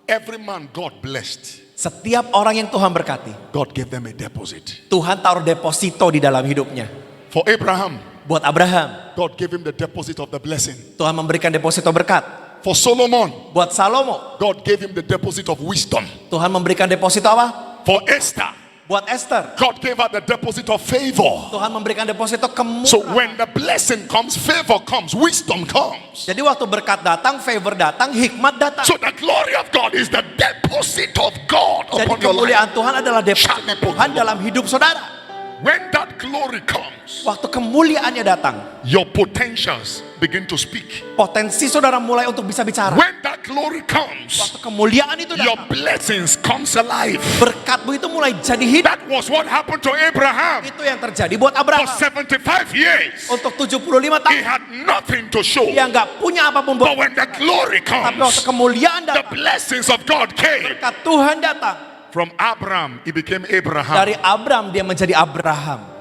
every man God blessed, setiap orang yang Tuhan berkati, God gave them a deposit. Tuhan taruh deposito di dalam hidupnya. For Abraham, Buat Abraham, God gave him the deposit of the blessing. Tuhan memberikan deposito berkat. For Solomon, Buat Salomo, God gave him the deposit of wisdom. Tuhan memberikan deposito apa? For Esther, Buat Esther, God gave her the deposit of favor. Tuhan memberikan deposito kemurahan. So when the blessing comes, favor comes, wisdom comes. Jadi waktu berkat datang, favor datang, hikmat datang. So the glory of God is the deposit of God Jadi upon your life. kemuliaan Tuhan adalah deposito Tuhan dalam hidup saudara. When that glory comes, Waktu kemuliaannya datang, your potentials begin to speak. potensi saudara mulai untuk bisa bicara. When that glory comes, Waktu kemuliaan itu your datang, blessings comes alive. berkatmu itu mulai jadi hidup. That was what happened to Abraham. Itu yang terjadi buat For Abraham. 75 years, Untuk 75 he tahun, had nothing to show. dia nggak punya apapun But buat. when the glory Tapi waktu comes, kemuliaan the datang, blessings of God came. berkat Tuhan datang. From Abraham, he became Abraham. Dari Abraham dia menjadi Abraham.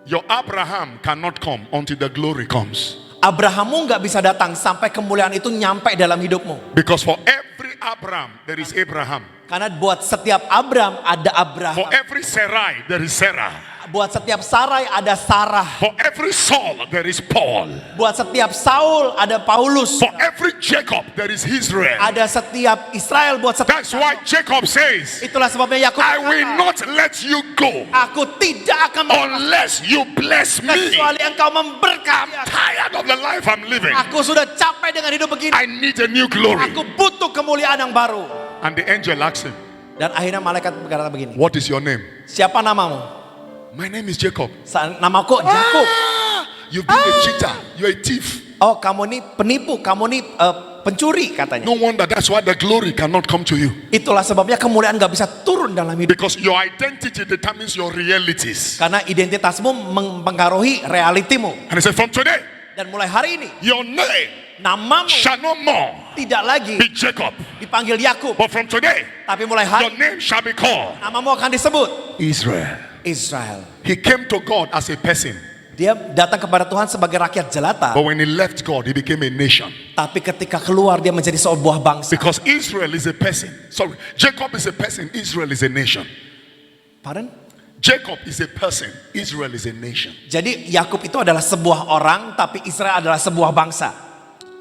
Your Abraham cannot come until the glory comes. Abrahammu nggak bisa datang sampai kemuliaan itu nyampe dalam hidupmu. Because for every Abraham, there is Abraham. Karena buat setiap Abraham ada For Abraham. every Sarai, there is Sarah. Buat setiap Sarai ada Sarah. For every Saul, there is Paul. Buat setiap Saul ada Paulus. For every Jacob, there is Israel. Ada setiap Israel, buat setiap. That's why Jacob says, Itulah sebabnya Yakub I will berkata, not let you go aku tidak akan unless you bless me. kecuali engkau memberkati aku. Tired of the life I'm living. Aku sudah capek dengan hidup begini. I need a new glory. Aku butuh kemuliaan yang baru. And the angel asked him, Dan akhirnya malaikat berkata begini. what is your name? Siapa namamu? My name is Jacob. Namaku Yakub. You've been a cheater. You're a thief. Oh, kamu ini penipu, kamu ini pencuri katanya. No wonder that's why the glory cannot come to you. Itulah sebabnya kemuliaan gak bisa turun dalam hidup. Because your identity determines your realities. Karena identitasmu mempengaruhi realitimu. And he said, from today, Dan mulai hari ini, your name namamu shall no more tidak lagi be Jacob. dipanggil Yakub. But from today, Tapi mulai your hari, name shall be called namamu akan disebut Israel. Israel. He came to God as a person. Dia datang kepada Tuhan sebagai rakyat jelata. But when he left God, he became a nation. Tapi ketika keluar dia menjadi sebuah bangsa. Because Israel is a person. Sorry, Jacob is a person. Israel is a nation. Pardon? Jacob is a person. Israel is a nation. Jadi Yakub itu adalah sebuah orang, tapi Israel adalah sebuah bangsa.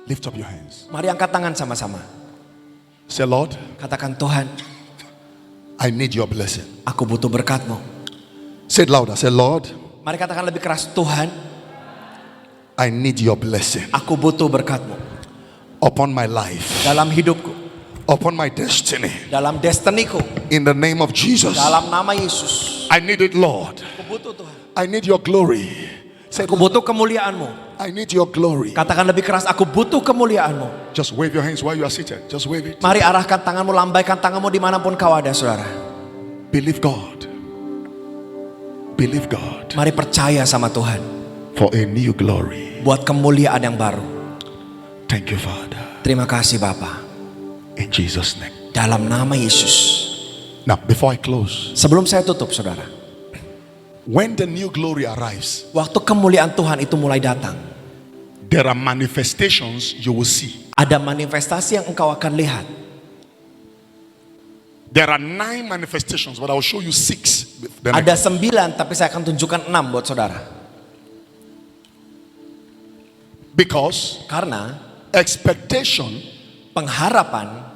Lift up your hands. Mari angkat tangan sama-sama. Say, Lord, Katakan, Tuhan, I need your blessing. aku butuh berkat-Mu. Say it louder. Say, Lord, Mari katakan lebih keras, Tuhan, I need your blessing aku butuh berkat-Mu upon my life, dalam hidupku, upon my destiny. dalam destiniku, In the name of Jesus, dalam nama Yesus. I need it, Lord. Aku butuh Tuhan. I need your glory. Say, Aku butuh kemuliaan-Mu. I need your glory. Katakan lebih keras, aku butuh kemuliaan-Mu. Just wave your hands while you are seated. Just wave it. Mari arahkan tanganmu, lambaikan tanganmu dimanapun kau ada, saudara. Believe God. Believe God Mari percaya sama Tuhan for a new glory. buat kemuliaan yang baru. Thank you, Father. Terima kasih Bapa. In Jesus' name. Dalam nama Yesus. Now, before I close, Sebelum saya tutup, saudara, when the new glory arrives, waktu kemuliaan Tuhan itu mulai datang, there are manifestations you will see. ada manifestasi yang engkau akan lihat. There are 9 manifestations, but I will show you 6. Ada 9, tapi saya akan tunjukkan 6 buat saudara. Because Karena expectation pengharapan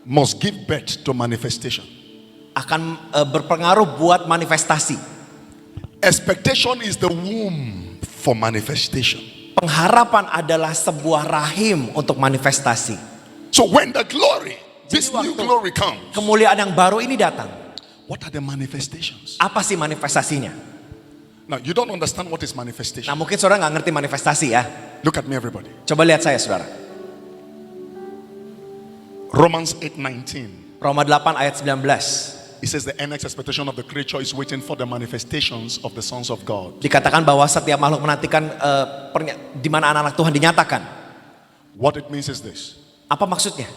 must give birth to manifestation. akan berpengaruh buat manifestasi. Expectation is the womb for manifestation. Pengharapan adalah sebuah rahim untuk manifestasi. So when the glory, this Jadi new waktu glory comes, kemuliaan yang baru ini datang, what are the manifestations? apa sih manifestasinya? Now, you don't understand what is manifestation. Nah, mungkin saudara nggak ngerti manifestasi ya. Look at me, everybody. Coba lihat saya, saudara. Romans 8:19. Roma 8 ayat 19. It says the earnest expectation of the creature is waiting for the manifestations of the sons of God. Dikatakan bahwa setiap makhluk menantikan di mana anak-anak Tuhan dinyatakan. What it means is this. Apa maksudnya?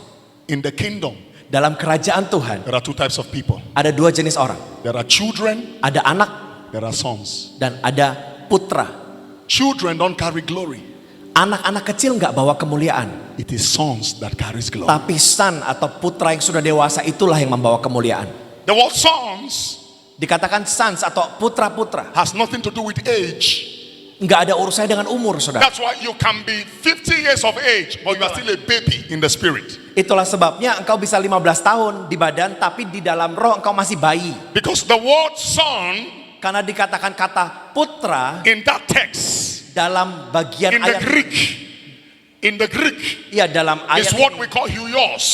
In the kingdom, Dalam kerajaan Tuhan there are 2 types of people. ada 2 jenis orang. There are children Ada anak there are sons. dan ada putra. Children don't carry glory. Anak-anak kecil nggak bawa kemuliaan, It is sons that carries glory. tapi son atau putra yang sudah dewasa itulah yang membawa kemuliaan. The word sons Dikatakan sons atau putra-putra, has nothing to do with age. nggak ada urusannya dengan umur, saudara. That's why you can be 50 years of age, but you are still a baby in the spirit. Itulah sebabnya engkau bisa 15 tahun di badan, tapi di dalam roh engkau masih bayi. Because the word son Karena dikatakan kata putra in that text, dalam bagian in the ayat, Greek, ya dalam ayat is what ini we call huios,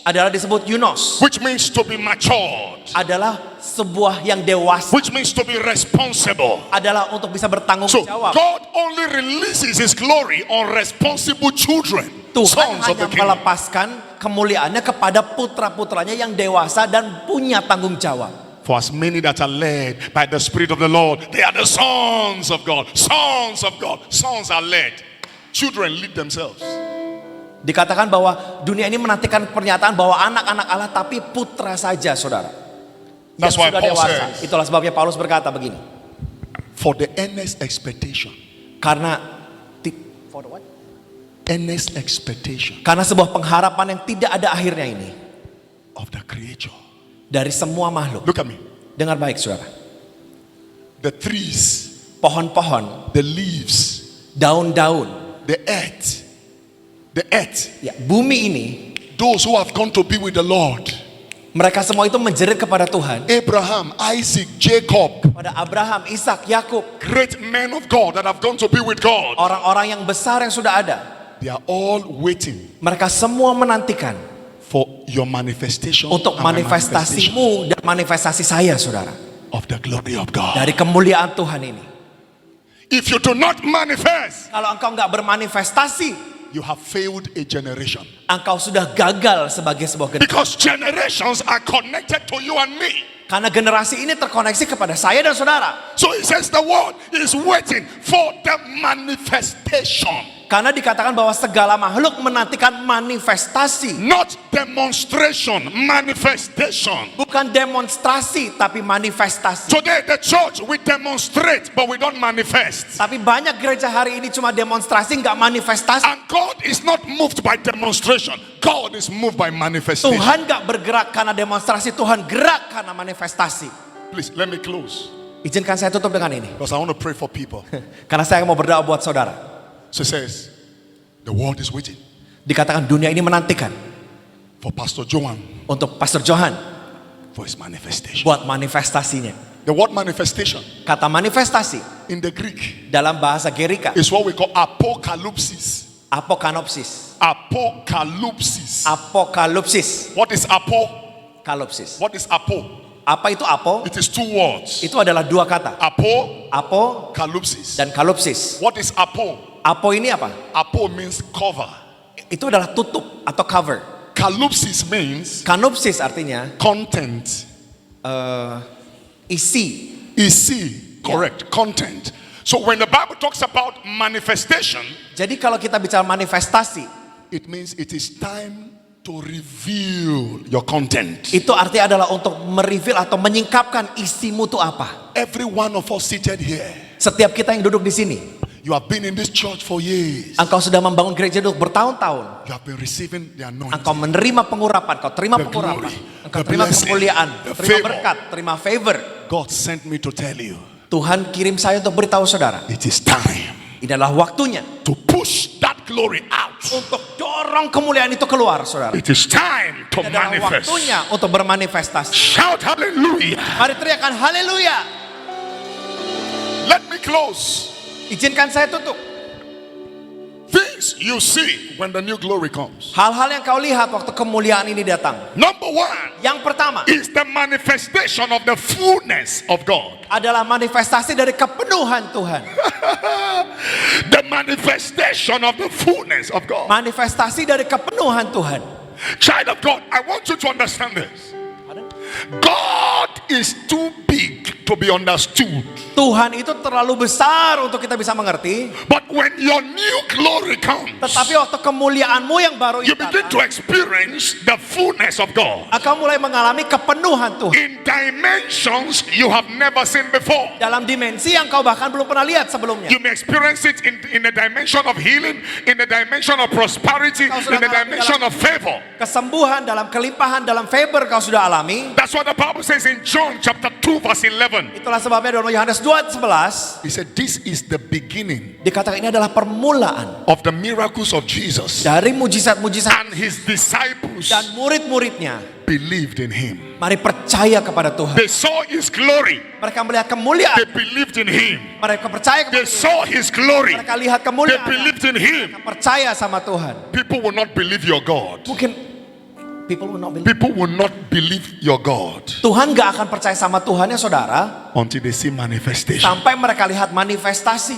adalah disebut yunos, which means to be matured, adalah sebuah yang dewasa, which means to be responsible. adalah untuk bisa bertanggung So jawab. God only releases his glory on responsible children, Tuhan sons of the hanya kingdom. melepaskan kemuliaannya kepada putra-putranya yang dewasa dan punya tanggung jawab. For as many that are led by the Spirit of the Lord, they are the sons of God. Sons of God. Sons are led. Children lead themselves. Dikatakan bahwa dunia ini menantikan pernyataan bahwa anak-anak Allah, tapi putra saja, saudara. That's why Yang sudah Paul dewasa. says, Itulah sebabnya Paulus berkata begini. for the earnest expectation. Karena for the what? Earnest expectation Karena sebuah pengharapan yang tidak ada akhirnya ini of the Creator. dari semua makhluk. Look at me. Dengar baik, saudara. The trees, Pohon-pohon, the leaves, daun-daun, the earth. The earth. ya, bumi ini, Those who have gone to be with the Lord. mereka semua itu menjerit kepada Tuhan. Abraham, Isaac, Jacob. Pada Abraham, Ishak, Yakub, Great men of God that have gone to be with God. orang-orang yang besar yang sudah ada. They are all waiting Mereka semua menantikan for your manifestation untuk and my manifestation manifestasimu dan manifestasi saya, saudara, of the glory of God. dari kemuliaan Tuhan ini. If you do not manifest, Kalau engkau nggak bermanifestasi, you have failed a generation. engkau sudah gagal sebagai sebuah generasi. Because generations are connected to you and me. Karena generasi ini terkoneksi kepada saya dan saudara. So it says the world is waiting for the manifestation. Karena dikatakan bahwa segala makhluk menantikan manifestasi. Not demonstration, manifestation. Bukan demonstrasi, tapi manifestasi. Today the church, we demonstrate but we don't manifest. Tapi banyak gereja hari ini cuma demonstrasi, nggak manifestasi. And God is not moved by demonstration. God is moved by manifestation. Tuhan nggak bergerak karena demonstrasi, Tuhan gerak karena manifestasi. Please, let me close. Izinkan saya tutup dengan ini. Because I want to pray for people. Karena saya mau berdoa buat saudara. So it says, the world is waiting Dikatakan dunia ini menantikan for Pastor Johan untuk Pastor Johan for his manifestation. buat manifestasinya. The word manifestation Kata manifestasi in the Greek dalam bahasa Gerika, is what we call apocalypsis. apokanopsis. Apocalypsis. Apokalipsis. What is Kalopsis. What is apo? Apa itu apo? It is two words. Itu adalah dua kata. Apo, Apo calypsis. dan kalopsis. What is apo? Apo ini apa? Apo means cover. Itu adalah tutup atau cover. Calypsis means Kanopsis artinya content. isi. Isi, correct, content. So when the Bible talks about manifestation, Jadi kalau kita bicara manifestasi, it means it is time to reveal your content. itu artinya adalah untuk mereveal atau menyingkapkan isimu itu apa. Every one of us seated here, Setiap kita yang duduk di sini, you have been in this church for years. engkau sudah membangun gereja untuk bertahun-tahun. You have been receiving the Engkau anointing. menerima pengurapan, kau terima The pengurapan. glory, Engkau the terima blessing, kemuliaan, the terima favor. berkat, terima favor. God sent me to tell you, Tuhan kirim saya untuk beritahu saudara, it is time ini adalah waktunya to push that glory out. untuk dorong kemuliaan itu keluar, saudara. It is time to Ini adalah manifest. waktunya untuk bermanifestasi. Shout hallelujah. Mari teriakan haleluya. Let me close. Izinkan saya tutup. Things you see when the new glory comes. Hal-hal yang kau lihat waktu kemuliaan ini datang. Number one Yang pertama is the manifestation of the fullness of God. adalah manifestasi dari kepenuhan Tuhan. The manifestation of the fullness of God. Manifestasi dari kepenuhan Tuhan. Child of God, I want you to understand this. God is too big to be understood. Tuhan itu terlalu besar untuk kita bisa mengerti. But when your new glory comes, Tetapi waktu kemuliaanmu yang baru you itu begin to datang, experience the fullness of God akan mulai mengalami kepenuhan Tuhan. in dimensions you have never seen before. Dalam dimensi yang kau bahkan belum pernah lihat sebelumnya. You may experience it in the dimension of healing, in the dimension of prosperity, in the dimension of favor. Kesembuhan, dalam kelimpahan, dalam favor kau sudah alami. That's what the Bible says in John chapter 2 verse 11. Itulah sebabnya dalam Yohanes 2:11 He said, this is the beginning dikatakan ini adalah permulaan of the miracles of Jesus. dari mujizat-mujizat And his disciples dan murid-muridnya. believed in him. Mari percaya kepada Tuhan. They saw his glory. Mereka melihat kemuliaan. They believed in him. Mereka percaya kepada They saw his glory. Mereka lihat They kemuliaan. believed in him. Mereka percaya sama Tuhan. People will not believe your God. Mungkin people will not believe. People will not believe your God Tuhan gak akan percaya sama Tuhannya saudara until they see manifestation. sampai mereka lihat manifestasi.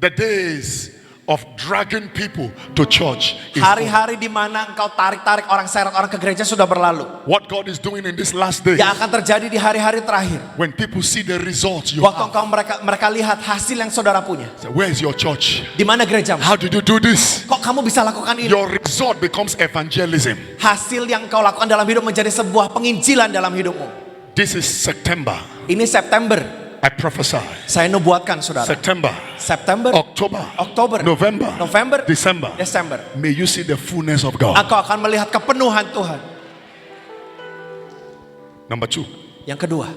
The days of dragging people to church is over. Hari-hari di mana engkau tarik-tarik orang, seret orang ke gereja sudah berlalu. What God is doing in this last day, Yang akan terjadi di hari-hari terakhir. when people see the results you Waktu have, engkau mereka lihat hasil yang saudara punya. say, where is your church? Di mana gerejamu? How did you do this? Kok kamu bisa lakukan ini? Your result becomes evangelism. Hasil yang kau lakukan dalam hidup menjadi sebuah penginjilan dalam hidupmu. This is September. Ini September. I prophesy. Saya nubuatkan saudara. September, September, October, Oktober, November, December. Desember. May you see the fullness of God. Engkau akan melihat kepenuhan Tuhan. Number 2 Yang kedua,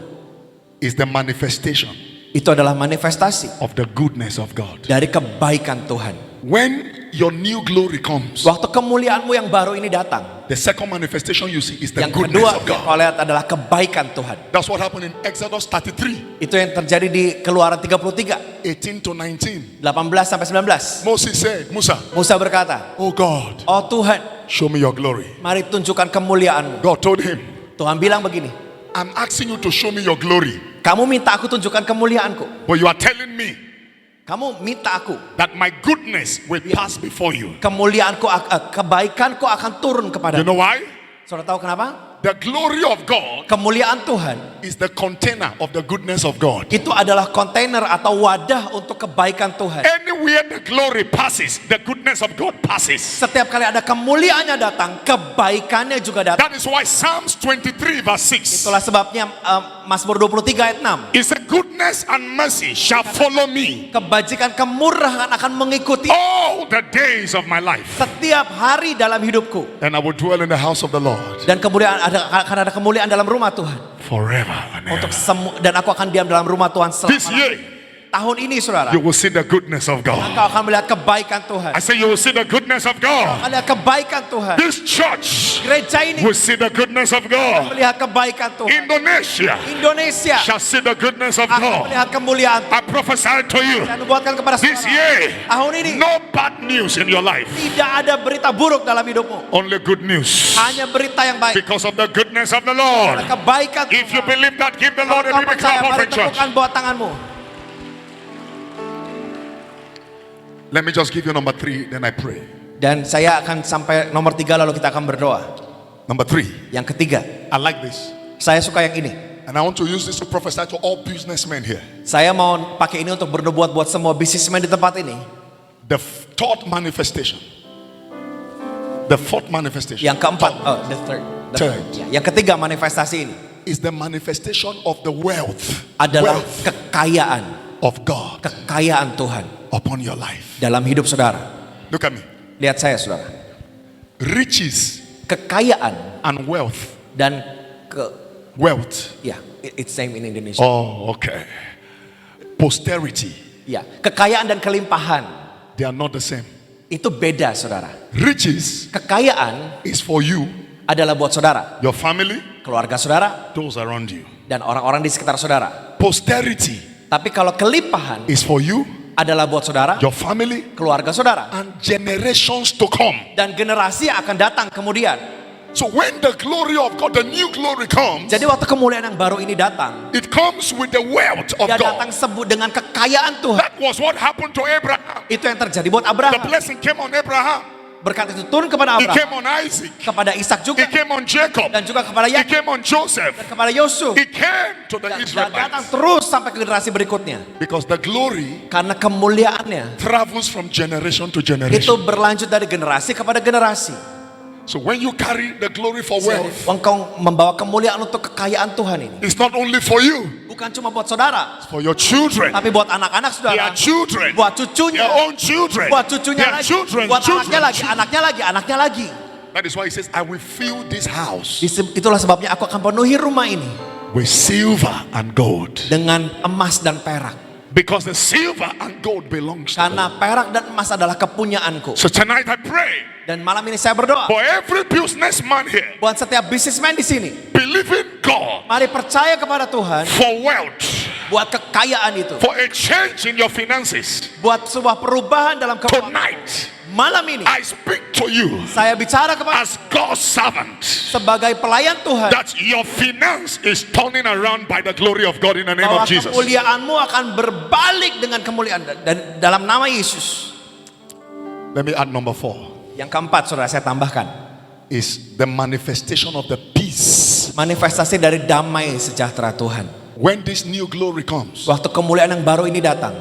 is the manifestation itu adalah manifestasi of the goodness of God. dari kebaikan Tuhan. When your new glory comes, Waktu kemuliaanmu yang baru ini datang, the second manifestation you see is the yang goodness kedua of yang God. kau lihat adalah kebaikan Tuhan. That's what happened in Exodus 33, Itu yang terjadi di Keluaran 33, 18 to 19. 18 sampai 19. Moses said, Musa, Musa berkata, oh God, "Oh Tuhan, show me your glory. mari tunjukkan kemuliaanmu." God told him, Tuhan bilang begini, I'm asking you to show me your glory, "Kamu minta aku tunjukkan kemuliaanku. but you are telling me Kamu minta aku, that my goodness will pass before you. kemuliaanku, kebaikanku akan turun kepada." You know why? Saudara tahu kenapa? The glory of God Kemuliaan Tuhan is the container of the goodness of God. itu adalah kontainer atau wadah untuk kebaikan Tuhan. Anywhere the glory passes, the goodness of God passes. Setiap kali ada kemuliaannya datang, kebaikannya juga datang. That is why Psalms 23 verse 6, Itulah sebabnya Mazmur 23 ayat 6. it said, goodness and mercy shall follow me Kebajikan kemurahan akan mengikuti all the days of my life, setiap hari dalam hidupku. and I will dwell in the house of the Lord Dan kemuliaan akan ada kemuliaan dalam rumah Tuhan. forever and Untuk ever. dan aku akan diam dalam rumah Tuhan This selama year, tahun ini saudara. you will see the goodness of God. Engkau akan melihat kebaikan Tuhan. I say you will see the goodness of God. Akan lihat kebaikan Tuhan. This church Gereja ini will see the goodness of God. melihat kebaikan Tuhan. Indonesia Indonesia shall see the goodness of akan God. melihat kemuliaan Tuhan. I prophesy to you, Saya nubuatkan kepada this saudara, year, tahun ini no bad news in your life, tidak ada berita buruk dalam hidupmu. only good news Hanya berita yang baik. because of the goodness of the Lord. Kebaikan If you Tuhan. believe that, give the Lord a Kalau kau big percaya, clap mari offering, church. tepukan buat tanganmu. Let me just give you number 3, then I pray. Dan saya akan sampai nomor 3 lalu kita akan berdoa. Number 3, Yang ketiga, I like this. saya suka yang ini. And I want to use this to prophesy to all businessmen here. Saya mau pakai ini untuk bernubuat buat semua bisnismen di tempat ini. The third manifestation. The fourth manifestation. Yang keempat, the third. Third. Ya, yang ketiga manifestasi ini Is the manifestation of the wealth. adalah Wealth kekayaan, of God kekayaan Tuhan upon your life. dalam hidup saudara. Look at me. Lihat saya saudara. Riches Kekayaan and wealth. dan Wealth. it's same in Indonesia. Oh, okay. Posterity. Ya, kekayaan dan kelimpahan They are not the same. itu beda saudara. Riches Kekayaan is for you, adalah buat saudara, your family, keluarga saudara, those around you. dan orang-orang di sekitar saudara. Posterity Tapi kalau kelimpahan is for you, adalah buat saudara, your family, keluarga saudara, and generations to come. dan generasi yang akan datang kemudian. So when the glory of God, the new glory comes, Jadi waktu kemuliaan yang baru ini datang, it comes with the wealth of dia datang God. sebut dengan kekayaan Tuhan. That was what happened to Abraham. Itu yang terjadi buat The Abraham. blessing came on Abraham. Berkat itu turun kepada It Abraham, came on Isaac. kepada Ishak juga, It came on Jacob. dan juga kepada It Yakub, came on Joseph. dan kepada Yusuf. It came to the Dan datang Israelites. terus sampai ke generasi berikutnya. Because the glory Karena kemuliaannya travels from generation to itu generation. berlanjut dari generasi kepada generasi. So when you carry the glory for wealth, Engkau membawa kemuliaan untuk kekayaan Tuhan ini. it's not only for you, Bukan cuma buat saudara, it's for your children, tapi buat anak-anak their saudara, children, buat cucunya, their own children, buat cucunya their lagi, children, buat children, anaknya lagi, children. anaknya lagi, anaknya lagi. That is why he says, I will fill this house Itulah sebabnya aku akan penuhi rumah ini with silver and gold. dengan emas dan perak. Because the silver and gold belongs to Karena God. perak dan emas adalah kepunyaanku. So tonight I pray Dan malam ini saya berdoa for every businessman here, buat setiap businessman di sini. believe in God Mari percaya kepada Tuhan for wealth, buat kekayaan itu, for a change in your finances. buat sebuah perubahan dalam keuangan. Tonight, Malam ini I speak to you saya bicara kepada as God's servant sebagai pelayan Tuhan that your finance is turning around by the glory of God in the name bahwa of Jesus. kemuliaanmu akan berbalik dengan kemuliaan dan dalam nama Yesus. Let me add number 4 Yang keempat, saudara, saya tambahkan is the manifestation of the peace. manifestasi dari damai sejahtera Tuhan. When this new glory comes, Waktu kemuliaan yang baru ini datang,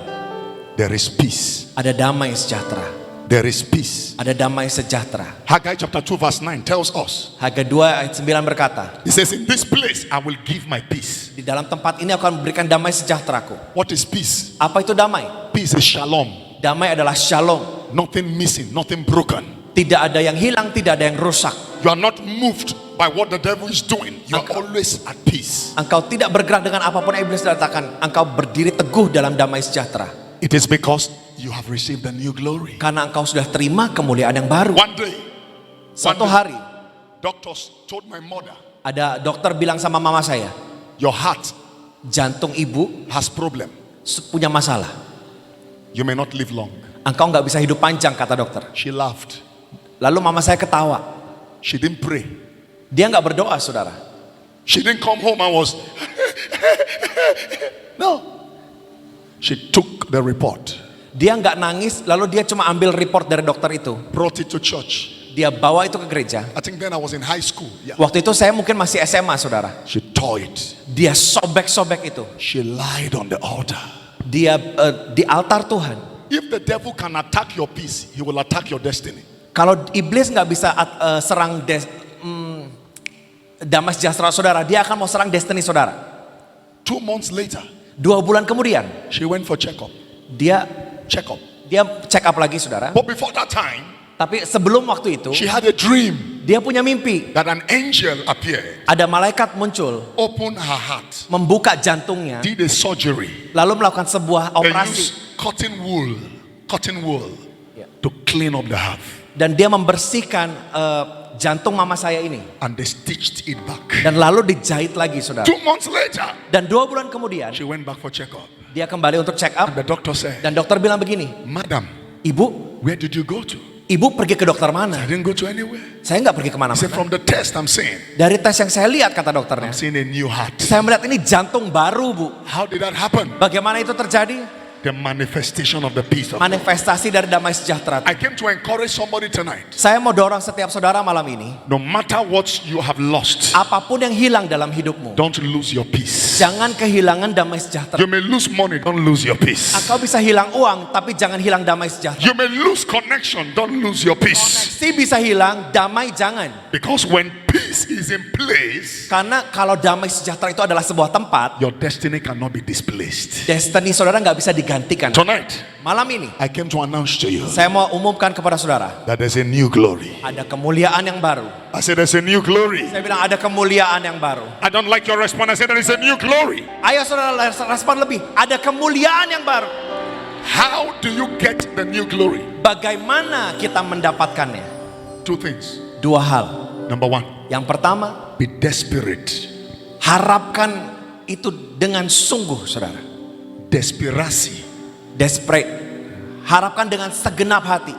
there is peace. ada damai sejahtera. There is peace. Ada damai sejahtera. Haggai chapter 2 verse 9 tells us, Hagai 2 ayat 9 berkata, he says, in this place I will give my peace. di dalam tempat ini aku akan memberikan damai sejahteraku. What is peace? Apa itu damai? Peace is shalom. Damai adalah shalom. Nothing missing, nothing broken. Tidak ada yang hilang, tidak ada yang rusak. You are not moved by what the devil is doing. You are always at peace. Engkau tidak bergerak dengan apapun yang iblis datangkan. Engkau berdiri teguh dalam damai sejahtera. It is because you have received a new glory. Karena engkau sudah terima kemuliaan yang baru. One day, Suatu hari, doctors told my mother, ada dokter bilang sama mama saya, your heart jantung ibu has problem. punya masalah. You may not live long. Engkau nggak bisa hidup panjang, kata dokter. She laughed. Lalu mama saya ketawa. She didn't pray. Dia nggak berdoa, saudara. She didn't come home and was no. She took the report, Dia nggak nangis, lalu dia cuma ambil report dari dokter itu. brought it to church. Dia bawa itu ke gereja. I think then I was in high school. Yeah. Waktu itu saya mungkin masih SMA, saudara. She tore it. Dia sobek-sobek itu. She lied on the altar. Dia di altar Tuhan. If the devil can attack your peace, he will attack your destiny. Kalau iblis nggak bisa serang damai sejahtera saudara, dia akan mau serang destiny saudara. 2 months later, 2 bulan kemudian, she went for checkup. dia Checkup. check up lagi, saudara. But before that time, Tapi sebelum waktu itu, she had a dream dia punya mimpi. that an angel appeared, Ada malaikat muncul, opened her heart, membuka jantungnya, did a surgery. lalu melakukan sebuah They operasi. used cotton wool Yeah. to clean up the heart. Dan dia membersihkan jantung mama saya ini. And they stitched it back. Dan lalu dijahit lagi, saudara. 2 months later, Dan 2 bulan kemudian, she went back for checkup. dia kembali untuk check up. The doctor said, Dan dokter bilang begini, Madam, Ibu, where did you go to? Ibu pergi ke dokter I mana? didn't go to anywhere. Saya nggak pergi He said, kemana-mana. from the test I'm seeing, Dari tes yang saya lihat, kata dokternya, I'm seeing a new heart. saya melihat ini jantung baru, Bu. How did that happen? Bagaimana itu terjadi? The manifestation of the peace of God. Manifestasi dari damai sejahtera. I came to encourage somebody tonight. Saya mau dorong setiap saudara malam ini, No matter what you have lost, apapun yang hilang dalam hidupmu, don't lose your peace. jangan kehilangan damai sejahtera. You may lose money, don't lose your peace. Engkau bisa hilang uang, tapi jangan hilang damai sejahtera. You may lose connection, don't lose your peace. Si bisa hilang, damai jangan. Because when peace is in place, Karena kalau damai sejahtera itu adalah sebuah tempat, your destiny cannot be displaced. destiny saudara nggak bisa digantikan. Tonight, Malam ini, I came to announce to you saya mau umumkan kepada saudara, that there's a new glory. ada kemuliaan yang baru. I said there's a new glory. Saya bilang ada kemuliaan yang baru. I don't like your response. I said there is a new glory. Ayo saudara respon lebih, ada kemuliaan yang baru. How do you get the new glory? Bagaimana kita mendapatkannya? 2 things. 2 hal. Number 1, Yang pertama, be desperate. harapkan itu dengan sungguh, saudara. Desperasi. Desperate. Harapkan dengan segenap hati.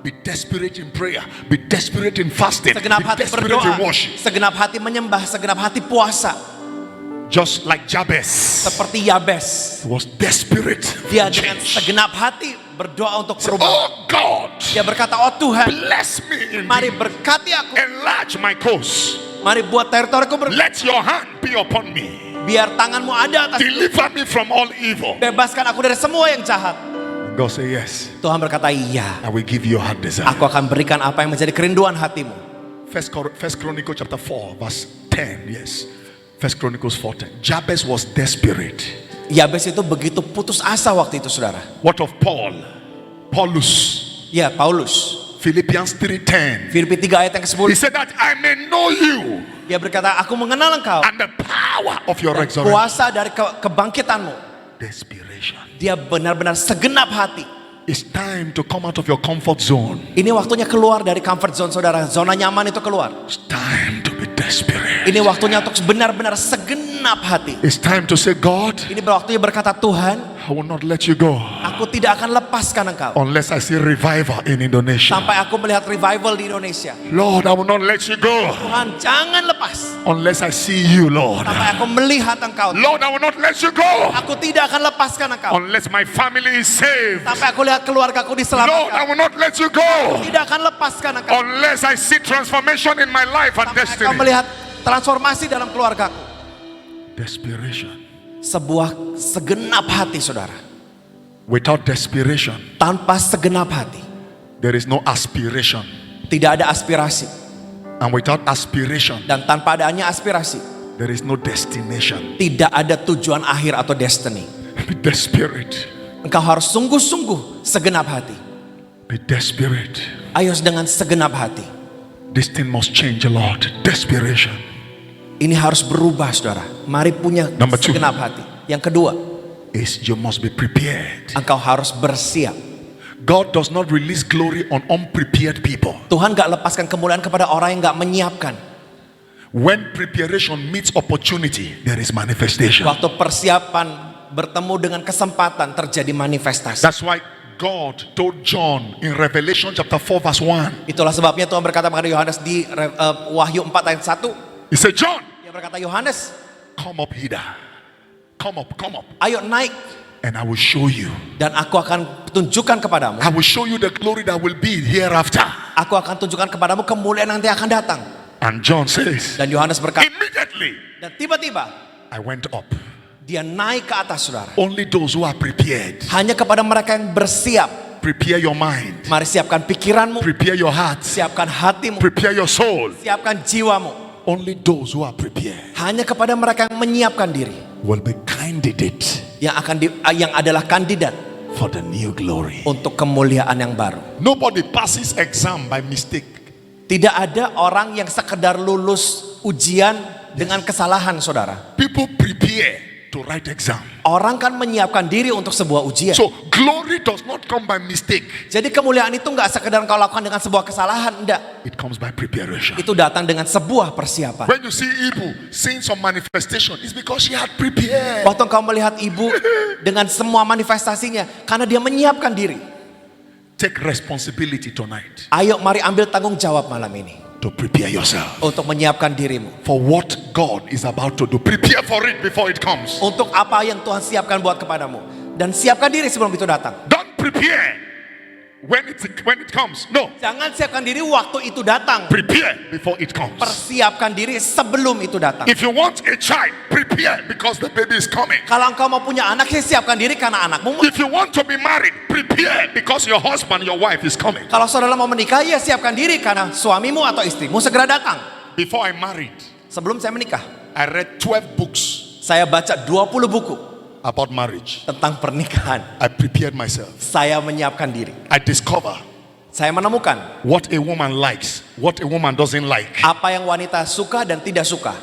Be desperate in prayer. Be desperate in fasting. Segenap Be hati desperate in berdoa, worship. segenap hati menyembah, segenap hati puasa. Just like Jabez Seperti Yabes, was desperate dia for dengan change. segenap hati berdoa untuk Say, perubahan. oh God, Dia berkata, oh Tuhan, bless me mari indeed. berkati aku. Enlarge my cause. Mari buat teritoriku Let your hand be upon me. biar tanganmu ada atas. Deliver me from all evil. Bebaskan aku dari semua yang jahat. God say yes. Tuhan berkata, iya. I will give you your heart desire. Aku akan berikan apa yang menjadi kerinduan hatimu. First Chronicles chapter 4 verse 10. Yes. First Chronicles 4:10. Jabez was desperate. Yabes itu begitu putus asa waktu itu, saudara. What of Paul? Paulus. Ya, Paulus. Philippians 3:10. Filipi 3 ayat yang He ke-10. said that I may know you Dia berkata, aku mengenal engkau. and the power of your Dan resurrection. kuasa dari kebangkitanmu. Desperation. Dia benar-benar segenap hati. It's time to come out of your comfort zone. Ini waktunya keluar dari comfort zone, saudara. Zona nyaman itu keluar. It's time to be desperate. Ini waktunya untuk benar-benar segenap hati. It's time to say, God, Ini waktunya berkata, Tuhan, I will not let you go aku tidak akan lepaskan engkau unless I see revival in Indonesia. sampai aku melihat revival di Indonesia. Lord, I will not let you go Tuhan, jangan lepas unless I see you, Lord. sampai aku melihat engkau. Lord, I will not let you go Aku tidak akan lepaskan engkau unless my family is saved. sampai aku lihat keluargaku Lord, I diselamatkan. will not let you go Tidak akan lepaskan engkau unless I see transformation in my life and sampai engkau destiny. melihat transformasi dalam keluargaku. Desperation. Sebuah segenap hati, saudara. Without desperation, Tanpa segenap hati there is no aspiration. tidak ada aspirasi, And without aspiration, dan tanpa adanya aspirasi there is no destination. tidak ada tujuan akhir atau destiny. Be desperate. Engkau harus sungguh-sungguh segenap hati. Be desperate. Ayo dengan segenap hati. This thing must change a lot. Desperation. Ini harus berubah, saudara. Mari punya Number 2. segenap hati. Yang kedua, Is you must be prepared. engkau harus bersiap. God does not release glory on unprepared people. Tuhan gak lepaskan kemuliaan kepada orang yang gak menyiapkan. When preparation meets opportunity, there is manifestation. Waktu persiapan bertemu dengan kesempatan, terjadi manifestasi. That's why God told John in Revelation chapter 4 verse 1. Itulah sebabnya Tuhan berkata kepada Yohanes di Wahyu 4 ayat 1. He said, John, Dia berkata, Yohanes, come up hither. Come up. ayo naik And I will show you. dan aku akan tunjukkan kepadamu. I will show you the glory that will be hereafter. Aku akan tunjukkan kepadamu kemuliaan nanti akan datang. And John says, Dan Yohanes berkata, immediately dan tiba-tiba I went up. dia naik ke atas, saudara. Only those who are prepared. Hanya kepada mereka yang bersiap. Prepare your mind. Mari siapkan pikiranmu, Prepare your heart. siapkan hatimu, Prepare your soul. siapkan jiwamu. Only those who are prepared Hanya kepada mereka yang menyiapkan diri will be candidate yang adalah kandidat for the new glory. untuk kemuliaan yang baru. Nobody passes exam by mistake. Tidak ada orang yang sekedar lulus ujian dengan kesalahan, saudara. People prepare to write exam. Orang kan menyiapkan diri untuk sebuah ujian. So glory does not come by mistake. Jadi kemuliaan itu nggak sekedar kau lakukan dengan sebuah kesalahan, enggak. It comes by preparation. Itu datang dengan sebuah persiapan. When you see Ibu seeing some manifestation, it's because she had prepared. Waktu kau melihat ibu dengan semua manifestasinya, karena dia menyiapkan diri. Take responsibility tonight Ayo mari ambil tanggung jawab malam ini to prepare yourself untuk menyiapkan dirimu. for what God is about to do. Prepare for it before it comes. Untuk apa yang Tuhan siapkan buat kepadamu. Dan siapkan diri sebelum itu datang. Don't prepare when it comes. No, Jangan siapkan diri waktu itu datang. prepare before it comes. Persiapkan diri sebelum itu datang. If you want a child, prepare because the baby is coming. Kalau engkau mau punya anak, siapkan diri karena anakmu. If you want to be married, prepare because your husband, your wife is coming. Kalau saudara mau menikah, ya siapkan diri karena suamimu atau istrimu segera datang. Before I married, Sebelum saya menikah, I read 12 books saya baca 20 buku about marriage. tentang pernikahan. I prepared myself. Saya menyiapkan diri. I discover Saya menemukan what a woman likes, what a woman doesn't like. apa yang wanita suka dan tidak suka.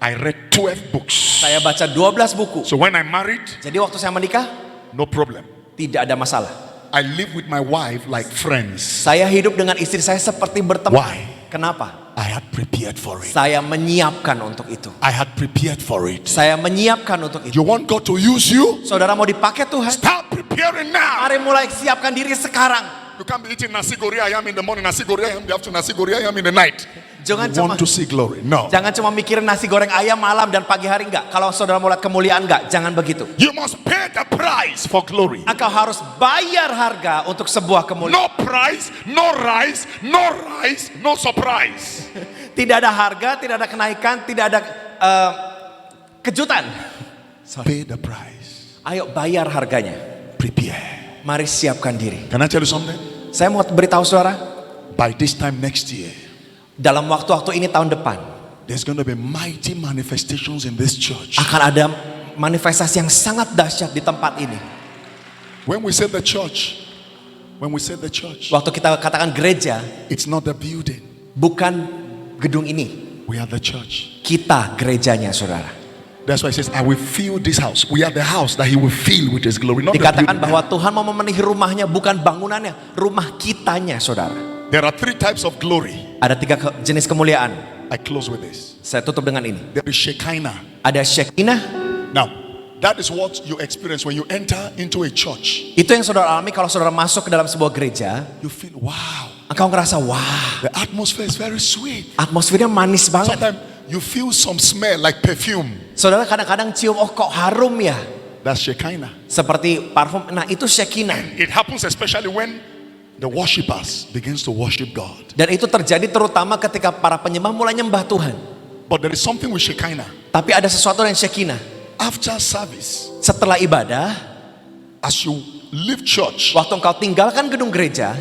I read 12 books. Saya baca 12 buku. So when I married, Jadi waktu saya menikah, no problem. tidak ada masalah. I live with my wife like friends. Saya hidup dengan istri saya seperti berteman. Why? Kenapa? I had prepared for it. Saya menyiapkan untuk itu. I had prepared for it. Saya menyiapkan untuk itu. You want God to use you? Saudara mau dipakai Tuhan? Start preparing now. Mari mulai siapkan diri sekarang. You can't be eating nasi goreng ayam in the morning, nasi goreng ayam in the afternoon, nasi goreng ayam in the night. Jangan You want to see glory? No. Jangan cuma mikirin nasi goreng ayam malam dan pagi hari, enggak. Kalau saudara mau lihat kemuliaan, enggak. Jangan begitu. You must pay the price for glory. Engkau harus bayar harga untuk sebuah kemuliaan. No price, no rise, no rise, no surprise. Tidak ada harga, tidak ada kenaikan, tidak ada kejutan. Pay the price. Ayo bayar harganya. Prepare. Mari siapkan diri. Can I tell you something? Saya mau beritahu saudara, By this time next year, dalam waktu-waktu ini tahun depan there's going to be mighty manifestations in this church. akan ada manifestasi yang sangat dahsyat di tempat ini. When we say the church, Waktu kita katakan gereja, it's not the building. bukan gedung ini. We are the church. Kita gerejanya, saudara. That's why it says, I will fill this house. We are the house that he will fill with his glory. Not the Dikatakan building. bahwa Tuhan mau memenuhi rumahnya, bukan bangunannya, rumah kitanya, saudara. There are 3 types of glory. Ada 3 jenis kemuliaan. I close with this. Saya tutup dengan ini. There is Shekinah. Ada Shekinah. Now, that is what you experience when you enter into a church. Itu yang saudara alami kalau saudara masuk ke dalam sebuah gereja. You feel, wow, Engkau ngerasa, wah, the atmosphere is very sweet. atmosfernya manis banget. Sometimes you feel some smell like perfume. Saudara kadang-kadang cium, oh kok harum ya, That's Shekinah. seperti parfum. Nah itu Shekinah. It happens especially when the worshippers begins to worship God. Dan itu terjadi terutama ketika para penyembah mulai nyembah Tuhan. But there is something with Shekinah. Tapi ada sesuatu yang Shekinah. After service, Setelah ibadah, as you leave church, waktu engkau tinggalkan gedung gereja,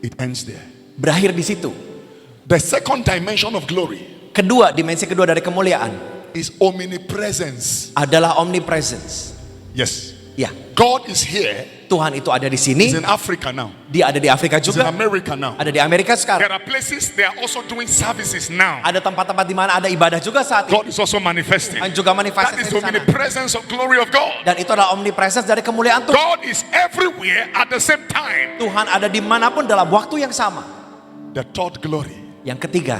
it ends there. berakhir di situ. The second dimension of glory Dimensi kedua dari kemuliaan is omnipresence. adalah omnipresence. Yes. Ya, God is here. Tuhan itu ada di sini. He's in Africa now. Dia ada di Afrika He's in juga. America now. Ada di Amerika sekarang. There are places they are also doing services now. Ada tempat-tempat di mana ada ibadah juga saat ini. God is also manifesting. Dan juga That manifestasi is di sana. omnipresence of glory of God. Dan itu adalah omnipresence dari kemuliaan Tuhan. God is everywhere at the same time. Tuhan ada dimanapun dalam waktu yang sama. The third glory, Yang ketiga,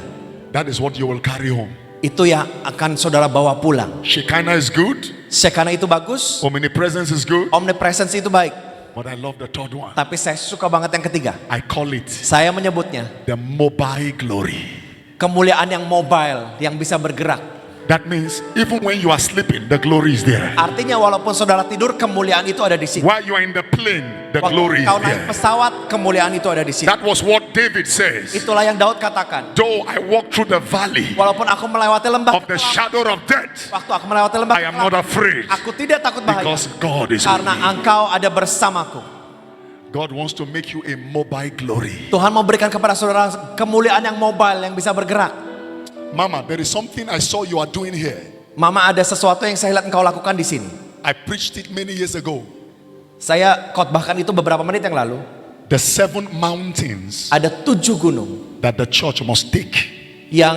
that is what you will carry home. itu yang akan saudara bawa pulang. Shekinah is good. Shekinah itu bagus, Omnipresence is good. omnipresence itu baik. But I love the third one. Tapi saya suka banget yang ketiga. I call it Saya menyebutnya the mobile glory. kemuliaan yang mobile, yang bisa bergerak. That means even when you are sleeping, the glory is there. Artinya walaupun saudara tidur, kemuliaan itu ada di situ. While you are in the plane, the glory Waktu is kau naik there. pesawat, kemuliaan itu ada di situ. That was what David says. Itulah yang Daud katakan. Though I walk through the valley Walaupun aku melewati lembah of the shadow of death, waktu aku melewati lembah I am not afraid aku tidak takut bahaya because God is with karena me. engkau ada bersamaku. God wants to make you a mobile glory. Tuhan mau berikan kepada saudara kemuliaan yang mobile, yang bisa bergerak. Mama, there is something I saw you are doing here. Mama, ada sesuatu yang saya lihat engkau lakukan di sini. I preached it many years ago. Saya khotbahkan itu beberapa menit yang lalu. The 7 mountains Ada 7 gunung that the church must take. yang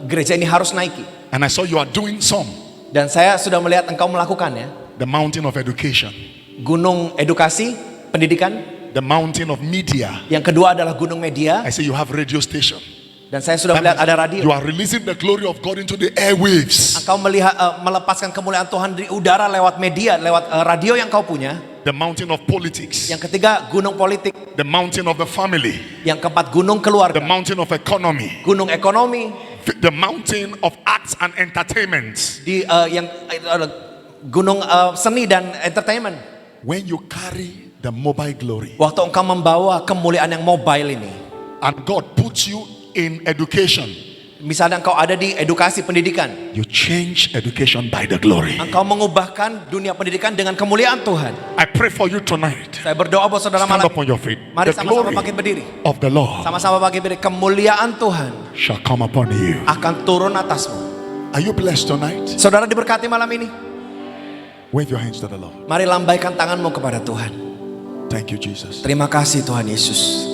gereja ini harus naiki. And I saw you are doing some. Dan saya sudah melihat engkau melakukannya. The mountain of education. Gunung edukasi, pendidikan. The mountain of media. Yang kedua adalah gunung media. I say you have radio station. Dan saya sudah melihat ada radio. You are releasing the glory of God into the airwaves. Engkau melihat melepaskan kemuliaan Tuhan di udara lewat media, lewat radio yang kau punya. The mountain of politics. Yang ketiga, gunung politik. The mountain of the family. Yang keempat, gunung The keluarga. mountain of economy. Gunung ekonomi. The mountain of arts and entertainment. Gunung seni dan entertainment. When you carry the mobile glory Waktu engkau membawa kemuliaan yang mobile ini, and God puts you in education, misalnya engkau ada di edukasi pendidikan, you change education by the glory. engkau mengubahkan dunia pendidikan dengan kemuliaan Tuhan. I pray for you tonight. Saya berdoa buat saudara Stand malam up on your feet. Mari The sama-sama glory bangkit berdiri. of the Lord Sama-sama bangkit berdiri. Kemuliaan Tuhan shall come upon you. akan turun atasmu. Are you blessed tonight? Saudara diberkati malam ini. Wave your hands to the Lord. Mari lambaikan tanganmu kepada Tuhan. Thank you, Jesus. Terima kasih Tuhan Yesus.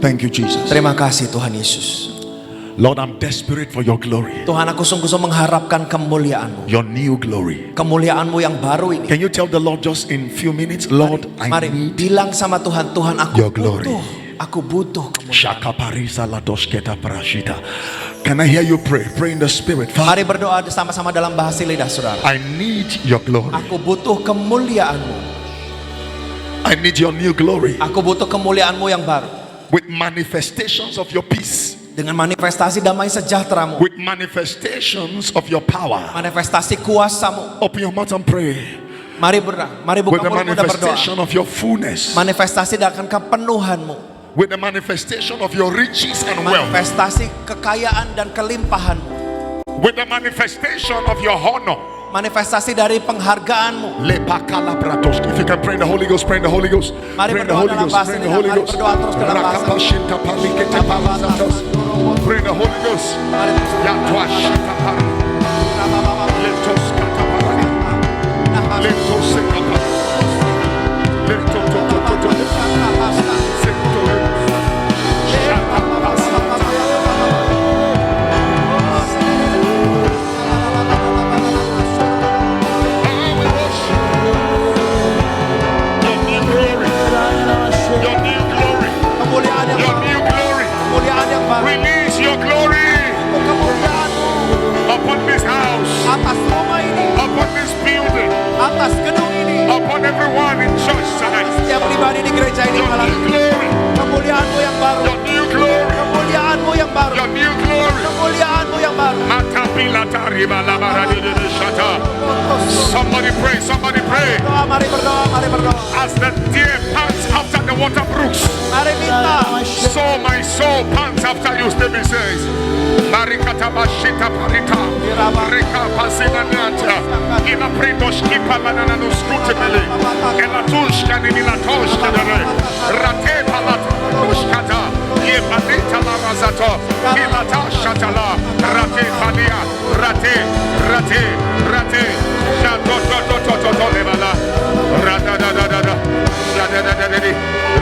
Thank you, Jesus. Terima kasih Tuhan Yesus. Lord, I'm desperate for your glory. Tuhan, aku sungguh-sungguh mengharapkan kemuliaan-Mu. Your new glory. Kemuliaan-Mu yang baru ini. Can you tell the Lord just in few minutes, Lord, I Mari need bilang sama Tuhan, Tuhan aku your glory. butuh. Aku butuh kemuliaan. Shaka parisa ladosketa parashita. Can I hear you pray? Pray in the spirit. Father, Mari berdoa sama-sama dalam bahasa lidah saudara. I need your glory. Aku butuh kemuliaan-Mu. I need your new glory Aku butuh kemuliaan-Mu yang baru. with manifestations of your peace. Dengan manifestasi damai sejahtera-Mu, with manifestations of your power. manifestasi kuasa-Mu. Open your mouth and pray. Mari buka With the mulut dan berdoa. manifestation of your fullness. Manifestasi akan kepenuhan-Mu, With the manifestation of your riches and wealth. manifestasi kekayaan dan kelimpahan-Mu, With the manifestation of your honor. manifestasi dari penghargaan-Mu. If you can pray in the Holy Ghost, pray in the Holy Ghost. Mari Pray in the berdoa Holy dalam Ghost, bahasa pray in the ini. Holy Mari Ghost. berdoa terus dalam bahasa ini. Pray in the Holy Ghost. Mari terus kemuliaan yang baru, kemuliaan yang baru. Release your glory Kemuliaan-Mu upon this house, atas rumah ini, upon this building, atas gedung ini, upon everyone in church tonight. setiap pribadi di gereja ini Your malam new ini. glory, Kemuliaan-Mu yang baru, your new glory, kemuliaan-Mu yang baru, your new glory. kemuliaan-Mu yang baru. Somebody pray, somebody pray. Doa, mari berdoa, mari berdoa. As the deer pants after the water brooks, Mari minta. so my soul pants after you, Stephen says. Marikata bashita parita, reka pasinanata, ila prindosh kipa lanana skutebele, ela tushka nila toshka dere, rate palata tushkata, ye palita la razato, ila tashatala, rate palia, rate, shato levala, rada da,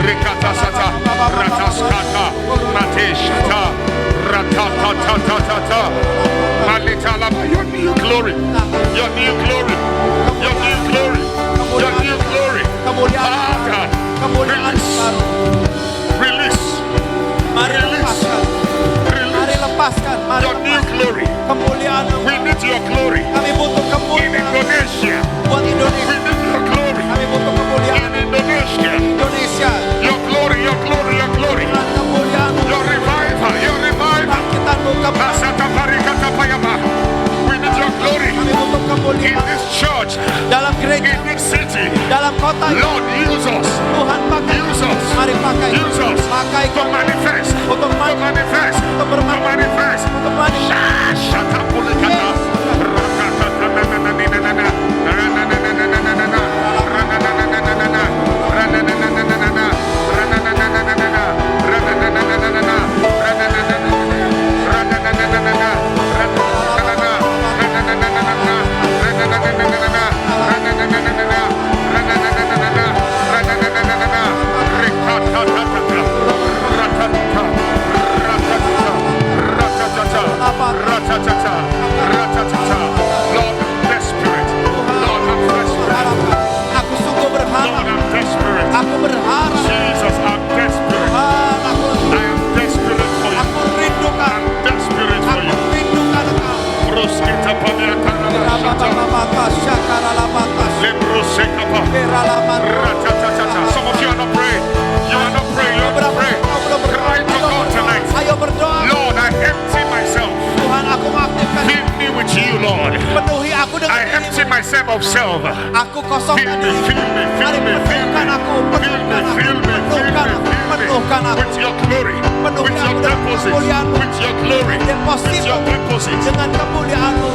rikata sata, rataskata, mate shata. Rata-ta-ta-ta-ta-ta. Malitalama, your new glory, your new glory, your new glory, your new glory. Father, Kemuliaan baru. release, Mari lepaskan. Mari lepaskan. Mari your new lepaskan. glory. Kemuliaan. We need your glory Kami butuh in kemuliaan Indonesia. buat We Indonesia. need your glory Kami butuh kemuliaan in Indonesia. Indonesia. Your glory, your glory, your glory. Dengan kemuliaan-Mu, Your revival, your revival. bangkitan-Mu kembali. Masata parikata payama. We need your glory Kami butuh in kemuliaan this church, dalam gereja, in this city. dalam kota ini. Lord, use us. Tuhan pakai. Use us. Mari pakai. Use us Pakai to manifest. untuk To manifest. untuk To bermanfaat. manifest. Untuk manifest. Shata pulikata. Rakata nananana. Ranananananana. Ranananananana. Ranananananana. Ranananananana. Ranananananana. Ranananananana. Lord, I'm desperate. Lord, I'm desperate. Aku sungguh berharap. Lord, I'm desperate. Aku berharap. Jesus, I'm desperate. Tuhan, I am desperate for you. aku rindukan. I'm desperate for Aku you. rindukan Engkau. Roskita pamiatana shata. Rababababata, syakaralabata, Lebrosekapa. syakaralamata. Ratatata. Some of you are not praying. You are not praying. You are not praying. Cry to God tonight. Ayo berdoa. Lord, I empty myself. Tuhan, aku mengaktifkan. Fill me with you, Lord. Penuhi aku dengan I empty dirimu. myself of self. Aku kosongkan Fill me, dirimu. fill me, fill Mari me, fill me. penuhkan aku. Fill me, fill me, fill me, Penuhkan aku. with your glory, Penuhi with your aku dengan deposits, kemuliaan-Mu. with your glory, with Depositmu your deposits. dengan kemuliaan-Mu.